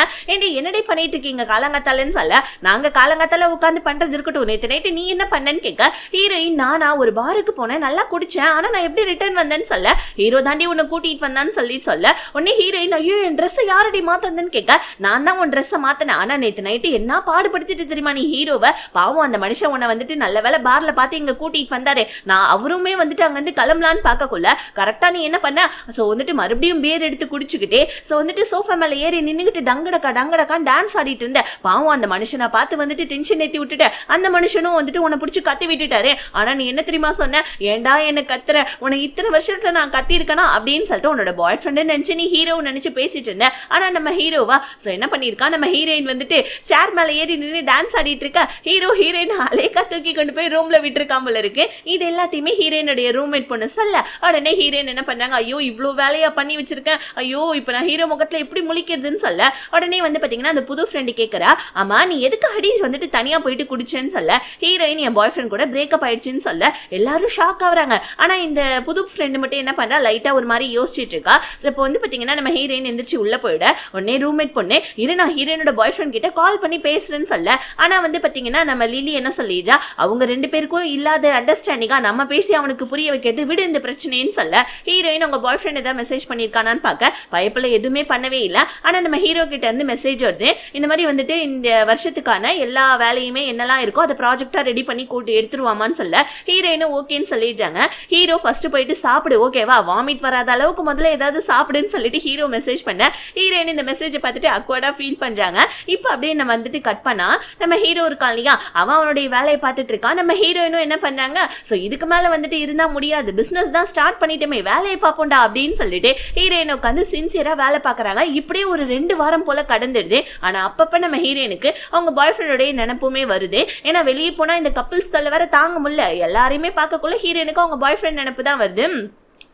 என்னடி பண்ணிட்டு இருக்கீங்க காலங்காத்தாலன்னு சொல்ல, நாங்க காலங்காத்தால உட்காந்து பண்றது இருக்கட்டும், நேற்று நைட்டு நீ என்ன பண்ணன்னு கேட்க, ஹீரோயின் நானா ஒரு பாருக்கு போனேன், நல்லா குடிச்சேன், ஆனா நான் எப்படி ரிட்டர்ன் வந்தேன்னு சொல்ல, ஹீரோ தாண்டி உன்னை கூட்டிட்டு கூட்டிட்டு வந்தான்னு சொல்ல உடனே ஹீரோயின் ஐயோ என் ட்ரெஸ் யாரடி மாத்தந்தன்னு கேட்க நான் தான் உன் ட்ரெஸ்ஸை மாத்தினேன். ஆனா நேத்து நைட்டு என்ன பாடுபடுத்திட்டு தெரியுமா நீ ஹீரோவை, பாவம் அந்த மனுஷன் உன்னை வந்துட்டு நல்ல வேலை பார்ல பார்த்து இங்க கூட்டிட்டு வந்தாரு, நான் அவருமே வந்துட்டு அங்க வந்து கிளம்பலான்னு பார்க்கக்குள்ள கரெக்டா நீ என்ன பண்ண சோ வந்துட்டு மறுபடியும் பேர் எடுத்து குடிச்சுக்கிட்டே சோ வந்துட்டு சோஃபா மேல ஏறி நின்னுகிட்டு டங்கடக்கா டான்ஸ் ஆடிட்டு இருந்த. பாவம் அந்த மனுஷனை பார்த்து வந்துட்டு டென்ஷன் ஏத்தி விட்டுட்ட, அந்த மனுஷனும் வந்துட்டு உன்னை பிடிச்சி கத்தி விட்டுட்டாரு. ஆனா நீ என்ன தெரியுமா சொன்ன, ஏண்டா என்ன கத்துற, உனக்கு இத்தனை வருஷத்துல நான் கத்தி இருக்கனா அப்படின்னு சொல்லிட்டு உன்னோட பாய் ஃப்ரெண்ட் நினைச்சு நீ ஹீரோ நினைச்சு பேசிட்டு இருந்த. ஆனா நம்ம ஹீரோவா சோ என்ன பண்ணிருக்கா, நம்ம ஹீரோயின் வந்துட்டு சேர் மேல ஏறி நின்று டான்ஸ் ஆடிட்டு இருக்கா. ஹீரோயின் அலேக்கா தூக்கி கொண்டு போய் ரூம்ல விட்டுருக்காம போல இருக்கு. இது எல்லாத்தையுமே ஹீரோயினுடைய ரூம்மேட் பொண்ணு சொல்ல உடனே ஹீரோயின் என்ன பண்ணாங்க, ஐயோ இவ்வளவு வேலையா பண்ணி வச்சிருக்கேன், ஐயோ இப்ப நான் ஹீரோ முகத்துல எப்படி முழிக்கிறதுன்னு சொல்ல உடனே வந்து பாத்தீங்கன்னா அந்த புது ஃப்ரெண்டு கேட்கறா, ஆமா நீ எதுக்கு அடி வந்துட்டு தனியா போயிட்டு குடிச்சேன்னு சொல்ல ஹீரோயின் என் பாய் ஃப்ரெண்ட் கூட பிரேக்கப் ஆயிடுச்சுன்னு சொல்ல எல்லாரும் ஷாக் ஆகுறாங்க. ஆனா இந்த புது ஃப்ரெண்டு மட்டும் என்ன பண்றா, லைட்டா ஒரு மாதிரி யோசிச்சுட்டு இருக்கா. இப்போ வந்து பாத்தீங்கன்னா நம்ம ஹீரோயின் எந்திரிச்சு உள்ள போயிட உடனே ரூம்மேட் பொண்ணு இரு நான் ஹீரோயினோட பாய் ஃப்ரெண்ட் கிட்ட கால் பண்ணி பேசுறேன்னு சொல்ல. ஆனா வந்து பாத்தீங்கன்னா நம்ம லிலி என்ன சொல்லிடுறா, அவங்க ரெண்டு பேருக்கும் இல்லாத அண்டர்ஸ்டாண்டிங்கா நம்ம பேசி அவனுக்கு புரிய வைக்கிறது விடு இந்த பிரச்சனைன்னு சொல்ல ஹீரோயின் உங்க பாய் ஃப்ரெண்ட் ஏதாவது மெசேஜ் பண்ணிருக்கானான்னு பார்க்க பயப்புல எதுவுமே பண்ணவே இல்லை. ஆனா நம்ம ஹீரோ கிட்ட இருந்து மெசேஜ் வருது, இந்த மாதிரி வந்துட்டு இந்த வருஷத்துக்கான எல்லா வேலையுமே என்னெல்லாம் இருக்கோ அதை ப்ராஜெக்டா ரெடி பண்ணி கூட்டி எடுத்துருவாமான்னு சொல்ல ஹீரோயினும் ஓகேன்னு சொல்லிடுறாங்க. ஹீரோ ஃபர்ஸ்ட் போயிட்டு சாப்பிடு ஓகேவா, வாமிட் வராத அளவுக்கு முதல்ல ஏதாவது சாப்பிடுன்னு சொல்லிட்டு ஹீரோ மெசேஜ் பண்ண ஹீரோயின் இந்த மெசேஜை பார்த்துட்டு அக்வர்டா ஃபீல் பண்றாங்க. இப்போ அப்படியே நம்ம வந்துட்டு கட் பண்ணா நம்ம ஹீரோ இருக்கான் இல்லையா, அவனுடைய வேலையை பார்த்துட்டு இருக்கான். நம்ம ஹீரோயினும் என்ன பண்ணாங்க, சோ இதுக்கு மேல வந்துட்டு இருந்தா முடியாது, பிசினஸ் தான் ஸ்டார்ட் பண்ணிட்டோமே வேலையை பார்ப்போம்டா அப்படின்னு சொல்லிட்டு ஹீரோயின் உட்காந்து சின்சியரா வேலை பார்க்கறாங்க. இப்படியே ஒரு 2 வாரம் போல கடந்துடுது. ஆனா அப்பப்ப நம்ம ஹீரோயினுக்கு அவங்க பாய் ஃப்ரெண்டோடைய நினைப்புமே வருது. ஏன்னா வெளியே போனா இந்த கப்பிள்ஸ் தொல்லை வேற தாங்க முடியல, எல்லாரையுமே பார்க்கக்குள்ள ஹீரோயினுக்கு அவங்க பாய் ஃப்ரெண்ட் நினைப்பு தான் வருது.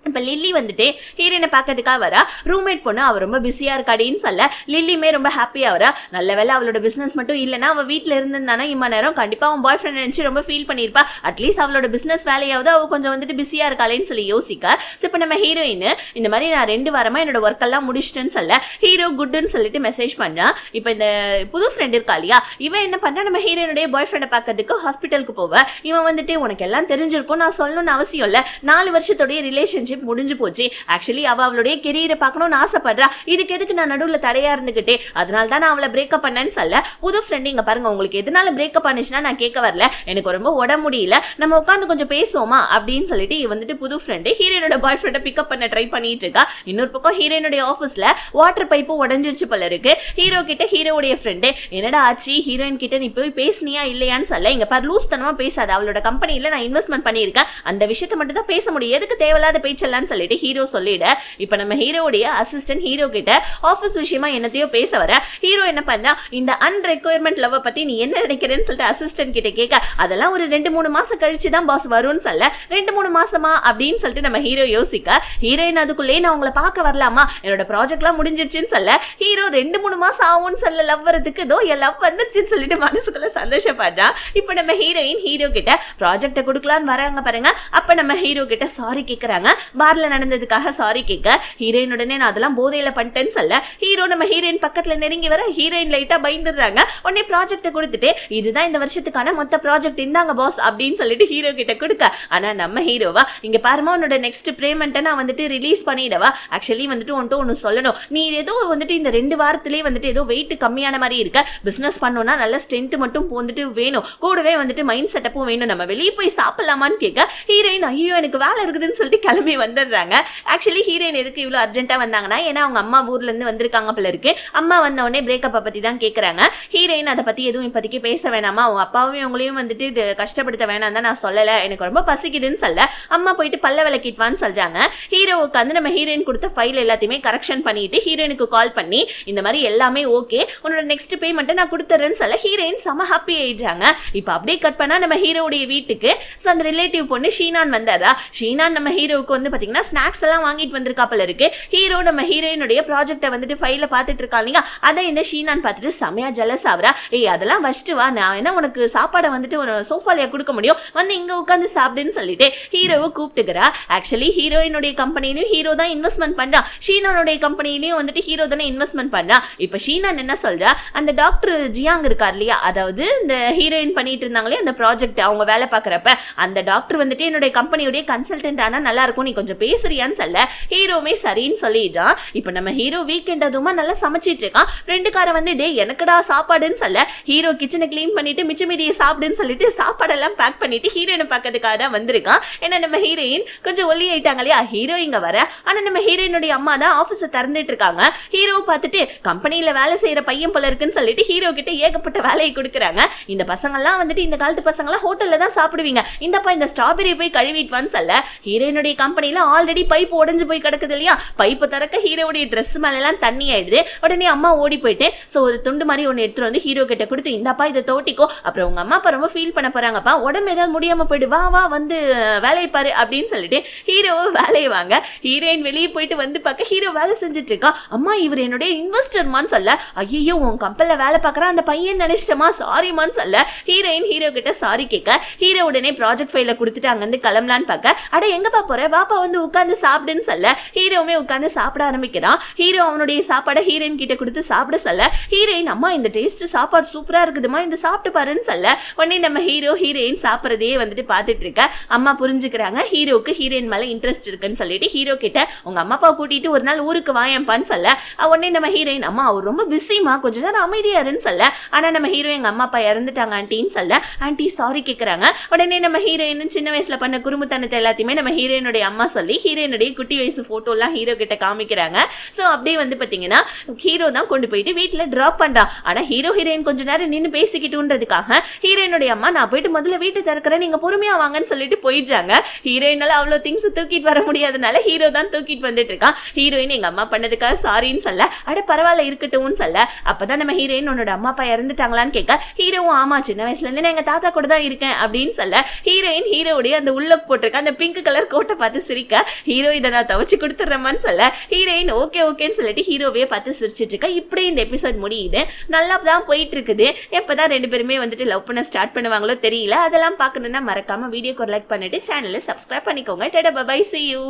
இப்ப லில்லி வந்துட்டு ஹீரோயினை பார்க்கறதுக்காக வரா. ரூம்மேட் பொண்ணு அவ ரொம்ப பிஸியா இருக்காடின்னு சொல்ல லில்லியுமே ரொம்ப ஹாப்பியா வரா. நல்ல வேலை அவளோட பிசினஸ் மட்டும் இல்லைன்னா அவ வீட்டுல இருந்திருந்தானா இம்மா நேரம் கண்டிப்பா அவன் பாய் ஃப்ரெண்ட் நினைச்சு ரொம்ப ஃபீல் பண்ணிருப்பா. அட்லீஸ்ட் அவளோட பிசினஸ் வேலையாவது அவ கொஞ்சம் வந்துட்டு பிஸியா இருக்காளேன்னு சொல்லி யோசிக்க. இப்ப நம்ம ஹீரோயின் இந்த மாதிரி நான் 2 வாரமா என்னோட ஒர்க் எல்லாம் முடிச்சிட்டேன்னு சொல்ல ஹீரோ குட்னு சொல்லிட்டு மெசேஜ் பண்ணா. இப்ப இந்த புது ஃப்ரெண்ட் இருக்கா இல்லையா, இவன் என்ன பண்ணா நம்ம ஹீரோயினுடைய பாய் ஃப்ரெண்டை பார்க்கறதுக்கு ஹாஸ்பிட்டலுக்கு போவ. இவன் வந்துட்டு உனக்கு எல்லாம் தெரிஞ்சிருக்கும், நான் சொல்லணும்னு அவசியம் இல்ல, 4 வருஷத்துடைய ரிலேஷன்ஷிப் முடிஞ்சு போச்சு. ஆக்சுவலி அவளுடைய கெரியரை பார்க்கணும்னு ஆசைப்படுறா, இதுக்கு எதுக்கு நான் நடுவுல தடையா இருந்துகிட்டே, அதனால தான் நான் அவளை பிரேக்கப் பண்ணேன்னு சொல்ல புது ஃப்ரெண்ட் இங்க பாருங்க உங்களுக்கு எதனால பிரேக்கப் பண்ணுச்சுன்னா நான் கேட்க வரல, எனக்கு ரொம்ப உடம்பு முடியல, நம்ம உட்காந்து கொஞ்சம் பேசுவோமா அப்படின்னு சொல்லிட்டு வந்துட்டு புது ஃப்ரெண்டு ஹீரோயினோட பாய் ஃப்ரெண்டை பிக்கப் பண்ண ட்ரை பண்ணிட்டு இருக்கா. இன்னொரு பக்கம் ஹீரோயினுடைய ஆஃபீஸ்ல வாட்டர் பைப்பு உடஞ்சிருச்சு போல இருக்கு. ஹீரோ கிட்ட ஹீரோடைய ஃப்ரெண்டு என்னடா ஆச்சு ஹீரோயின் கிட்ட நீ போய் பேசினியா இல்லையான்னு சொல்ல, இங்க பாரு லூஸ் தனமா பேசாத, அவளோட கம்பெனில நான் இன்வெஸ்ட்மெண்ட் பண்ணியிருக்கேன், அந்த விஷயத்தை மட்டும் தான் பேச முடியும், எதுக்கு தேவையில்லாத பேச்செல்லாம் சொல்லிட்டு ஹீரோ சொல்லிட. இப்ப நம்ம ஹீரோவுடைய அசிஸ்டன்ட் ஹீரோ கிட்ட ஆபீஸ் விஷயமா என்னத்தையோ பேச வர ஹீரோ என்ன பண்ணா, இந்த அன்ரெக்வயர்மெண்ட் லவ் பத்தி நீ என்ன நினைக்கிறேன்னு சொல்லிட்டு அசிஸ்டன்ட் கிட்ட கேட்க, அதெல்லாம் ஒரு 2-3 மாசம் கழிச்சு தான் பாஸ் வரும்னு சொல்ல 2-3 மாசமா அப்படின்னு சொல்லிட்டு நம்ம ஹீரோ யோசிக்க ஹீரோயின் அதுக்குள்ளே நான் உங்களை பார்க்க வரலாமா, என்னோட ப்ராஜெக்ட்லாம் முடிஞ்சிருச்சுன்னு சொல்ல ஹீரோ 2-3 மாசம் ஆகும்னு சொல்ல லவ் வரதுக்கு ஏதோ என் லவ் வந்துருச்சுன்னு சொல்லிட்டு மனசுக்குள்ள சந்தோஷப்படுறா. இப்ப நம்ம ஹீரோயின் ஹீரோ கிட்ட ப்ராஜெக்ட கொடுக்கலான்னு வராங்க பாருங்க. அப்ப நம்ம ஹீரோ கிட்ட சாரி கேக்குறாங்க, பார்ல நடந்ததுக்காக சாரி கேட்க ஹீரோயின் உடனே நான் அதெல்லாம் போதையில பண்ணிட்டேன்னு சொல்ல ஹீரோ நம்ம ஹீரோயின் பக்கத்துல நெருங்கி வர ஹீரோயின் லைட்டா பயந்துடுறாங்க. உடனே ப்ராஜெக்ட கொடுத்துட்டு இதுதான் இந்த வருஷத்துக்கான மொத்த ப்ராஜெக்ட் இந்தாங்க பாஸ் அப்படின்னு சொல்லிட்டு ஹீரோ கிட்ட கொடுக்க. ஆனா நம்ம ஹீரோவா இங்க பாருமா உன்னோட நெக்ஸ்ட் பேமெண்ட்டை நான் வந்துட்டு ரிலீஸ் பண்ணிடவா, ஆக்சுவலி வந்துட்டு உன்ட்டு ஒன்னு சொல்லணும், நீ ஏதோ வந்துட்டு இந்த 2 வாரத்திலே வந்துட்டு ஏதோ வெயிட் கம்மியான மாதிரி இருக்க, பிசினஸ் பண்ணோம்னா நல்ல ஸ்ட்ரென்த் மட்டும் வந்துட்டு வேணும், கூடவே வந்துட்டு மைண்ட் செட்டப்பும் வேணும், நம்ம வெளியே போய் சாப்பிடலாமான்னு கேட்க ஹீரோயின் ஐயோ எனக்கு வேலை இருக்குதுன்னு சொல்லிட்டு கிளம்பி வந்துடுறாங்க. ஆக்சுவலி ஹீரோயின் எதுக்கு இவ்வளவு அர்ஜென்ட்டா வந்தாங்கன்னா ஏன்னா அவங்க அம்மா ஊர்ல இருந்து வந்திருக்காங்க போல இருக்கு. அம்மா வந்த உடனே பிரேக்கப்பை பத்தி தான் கேக்குறாங்க. ஹீரோயின் அதை பத்தி எதுவும் இப்போதைக்கு பேச வேணாமா, அவங்க அப்பாவையும் உங்களையும் வந்துட்டு கஷ்டப்படுத்த வேணாம் தான் நான் சொல்லல, எனக்கு ரொம்ப பசிக்குதுன்னு சொல்ல அம்மா போயிட்டு பல்ல விளக்கிட்டுவான்னு சொல்றாங்க. ஹீரோ உட்காந்து நம்ம ஹீரோயின் கொடுத்த ஃபைல் எல்லாத்தையுமே கரெக்ஷன் பண்ணிட்டு ஹீரோயினுக்கு கால் பண்ணி இந்த மாதிரி எல்லாமே ஓகே உன்னோட நெக்ஸ்ட் பேமெண்ட்டை நான் கொடுத்துறேன்னு சொல்ல ஹீரோயின் செம ஹாப்பி ஆயிடுறாங்க. இப்போ அப்படியே கட் பண்ணா நம்ம ஹீரோடைய வீட்டுக்கு அந்த ரிலேட்டிவ் பொண்ணு ஷீனான் வந்தாரா. ஷீனான் நம்ம ஹீரோவுக்கு வந்து பாத்தீங்கன்னா ஸ்நாக்ஸ் எல்லாம் வாங்கிட்டு வந்திருக்காப்பல இருக்கு. ஹீரோ நம்ம ஹீரோயினுடைய ப்ராஜெக்ட்டை வந்துட்டு ஃபைல பார்த்துட்டு இருக்காங்க. அதை இந்த ஷீனான் பார்த்துட்டு செமையா ஜெலஸ் ஆகுறா. ஏய் அதெல்லாம் வச்சுட்டு வா, நான் என்ன உனக்கு சாப்பாடை வந்துட்டு ஒரு சோஃபாலையா கொடுக்க முடியும், வந்து இங்க உட்காந்து சாப்பிடுன்னு சொல்லிட்டு ஹீரோவை கூப்பிட்டுக்கிறா. ஆக்சுவலி ஹீரோயினுடைய கம்பெனிலையும் ஹீரோ தான் இன்வெஸ்ட்மெண்ட் பண்றான், ஷீனானுடைய கம்பெனிலையும் வந்துட்டு ஹீரோ தானே இன்வெஸ்ட்மெண்ட் பண்றான். இப்ப ஷீனான் என்ன சொல்றா, அந்த டாக்டர் ஜியாங் இருக்கார் இல்லையா, அதாவது இந்த ஹீரோயின் பண்ணிட்டு இருந்தாங்களே அந்த ப்ராஜெக்ட் அவங்க வேலை பார்க்கறப்ப அந்த டாக்டர் வந்துட்டு என்னுடைய கம்பெனியுடைய கன்சல்டன்ட் ஆனா நல்லா இருக்கும், நீ கொஞ்சம் பேசுறியான்னு சொல்ல ஹீரோவுமே சரின்னு சொல்லிட்டான். இப்ப நம்ம ஹீரோ வீக்கெண்ட் அதுமா நல்லா சமைச்சிட்டு இருக்கான். ஃப்ரெண்டுக்கார வந்து டே எனக்குடா சாப்பாடுன்னு சொல்ல ஹீரோ கிச்சனை கிளீன் பண்ணிட்டு மிச்ச மீதியை சாப்பிடுன்னு சொல்லிட்டு சாப்பாடெல்லாம் பேக் பண்ணிட்டு ஹீரோயினை பார்க்கறதுக்காக தான் வந்திருக்கான். ஏன்னா நம்ம ஹீரோயின் கொஞ்சம் ஒல்லி ஆயிட்டாங்க இல்லையா, ஹீரோ இங்க வர. ஆனா நம்ம ஹீரோயினுடைய அம்மா தான் ஆபீஸை திறந்துட்டு இருக்காங்க. ஹீரோ பார்த்துட்டு கம்பெனியில வேலை செய்யற பையன் போல இருக்குன்னு சொல்லிட்டு ஹீரோ கிட்ட ஏகப்பட்ட வேலையை கொடுக்குறாங்க. இந்த பசங்கள்லாம் வந்துட்டு இந்த காலத்து பசங்களாம் ஹோட்டல்ல தான் சாப்பிடுவீங்க, இந்தப்பா இந்த ஸ்ட்ராபெரி போய் கழுவிட்டுவான்னு சொல்ல ஹீரோயினுடைய கம்பெனில ஆல்ரெடி பைப் உடைஞ்சு போய் கிடக்குது இல்லையா, பைப்பு திறக்க ஹீரோவுடைய ட்ரெஸ் மேல எல்லாம் தண்ணி ஆயிடுது. உடனே அம்மா ஓடி போயிட்டு ஒரு துண்டு மாதிரி ஒன்னு எடுத்துட்டு வந்து ஹீரோ கிட்ட கொடுத்து இந்தப்பா இதை தோட்டிக்கோ, அப்புறம் உங்க அம்மா அப்பா ரொம்ப ஃபீல் பண்ண போறாங்கப்பா, உடம்பு ஏதாவது முடியாம போயிடு, வா வா வந்து வேலையை பாரு அப்படின்னு சொல்லிட்டு ஹீரோவை வேலையை வாங்க. ஹீரோயின் வெளியே போயிட்டு வந்து பார்க்க ஹீரோ வேலை செஞ்சுட்டு இருக்கா. அம்மா இவர் என்னுடைய இன்வெஸ்டர்மான்னு சொல்ல ஐயோ உன் கம்பெனில வேலை பார்க்கறான் அந்த பையன் நினைச்சிட்டமா சாரிமான்னு சொல்ல ஹீரோயின் ஹீரோ கிட்ட சாரி கேட்க ஹீரோ உடனே ப்ராஜெக்ட் ஃபைல கொடுத்துட்டு அங்கிருந்து கிளம்பலான்னு பார்க்க அட எங்கப்பா போற, வாப்பா வந்து உட்காந்து சாப்பிடுன்னு சொல்ல ஹீரோவுமே உட்காந்து சாப்பிட ஆரம்பிக்கிறான். ஹீரோ அவனுடைய சாப்பாடை ஹீரோயின் கிட்ட கொடுத்து சாப்பிட சொல்ல ஹீரோயின் அம்மா இந்த டேஸ்ட் சாப்பாடு சூப்பரா இருக்குதுமா இந்த சாப்பிட்டு பாருன்னு சொல்ல உடனே நம்ம ஹீரோ ஹீரோயின் சாப்பிட்றதே வந்துட்டு பார்த்துட்டு இருக்க. அம்மா புரிஞ்சுக்கிறாங்க ஹீரோக்கு ஹீரோயின் மேல இன்ட்ரெஸ்ட் இருக்குன்னு சொல்லிட்டு ஹீரோ கிட்ட உங்க அம்மா அப்பா கூட்டிட்டு ஒரு நாள் ஊருக்கு வாயப்பான்னு சொல்ல உடனே நம்ம ஹீரோயின் அம்மா அவர் ரொம்ப பிஸிமா கொஞ்ச நேரம் அமைதியா இருன்னு சொல்ல ஆனா நம்ம ஹீரோ எங்க அம்மா அப்பா இறந்துட்டாங்க ஆண்டின்னு சொல்ல ஆண்டி சாரி கேட்கறாங்க. உடனே நம்ம ஹீரோயின் சின்ன வயசுல பண்ண குறும்புத்தனத்தை எல்லாத்தையுமே நம்ம ஹீரோயினுடைய அம்மா சொல்லி ஹீரோயினுடைய குட்டி வயசு போட்டோ எல்லாம் ஹீரோ கிட்ட காமிக்கிறாங்க. சோ அப்படியே வந்து பாத்தீங்கன்னா ஹீரோ தான் கொண்டு போயிட்டு வீட்டுல டிராப் பண்றான். ஆனா ஹீரோ ஹீரோயின் கொஞ்ச நேரம் நின்று பேசிக்கிட்டுன்றதுக்காக ஹீரோயினுடைய அம்மா நான் போயிட்டு முதல்ல வீட்டு திறக்கிறேன் நீங்க பொறுமையா வாங்கன்னு சொல்லிட்டு போயிடுறாங்க. ஹீரோயினால அவ்வளவு திங்ஸ் தூக்கிட்டு வர முடியாதனால ஹீரோ தான் தூக்கிட்டு வந்துட்டு இருக்கான். ஹீரோயின் எங்க அம்மா பண்ணதுக்காக சாரின்னு சொல்ல அட பரவாயில்ல இருக்கட்டும்னு சொல்ல அப்பதான் நம்ம ஹீரோயின் உன்னோட அம்மா அப்பா இறந்துட்டாங்களான்னு கேட்க ஹீரோவும் ஆமா சின்ன வயசுல இருந்து நான் எங்க தாத்தா கூட தான் இருக்கேன் அப்படின்னு சொல்ல ஹீரோயின் ஹீரோடைய அந்த உள்ள போட்டிருக்க அந்த பிங்க் கலர் கோட்டை பார்த்து சிரிக்க ஹீரோ இதை நான் துவச்சு கொடுத்துட்றேன்னு சொல்ல ஹீரோயின் ஓகே ஓகேன்னு சொல்லிட்டு ஹீரோவே பார்த்து சிரிச்சிட்டு இருக்கா. இப்படி இந்த எபிசோட் முடியுது. நல்லா தான் போயிட்டு இருக்குது. எப்பதான் ரெண்டு பேருமே வந்துட்டு லவ் பண்ண ஸ்டார்ட் பண்ணுவாங்களோ தெரியல. அதெல்லாம் பார்க்கணும்னா மறக்காம வீடியோக்கு லைக் பண்ணிட்டு சேனலை சப்ஸ்கிரைப் பண்ணிக்கோங்க. டாடா பை பை see you.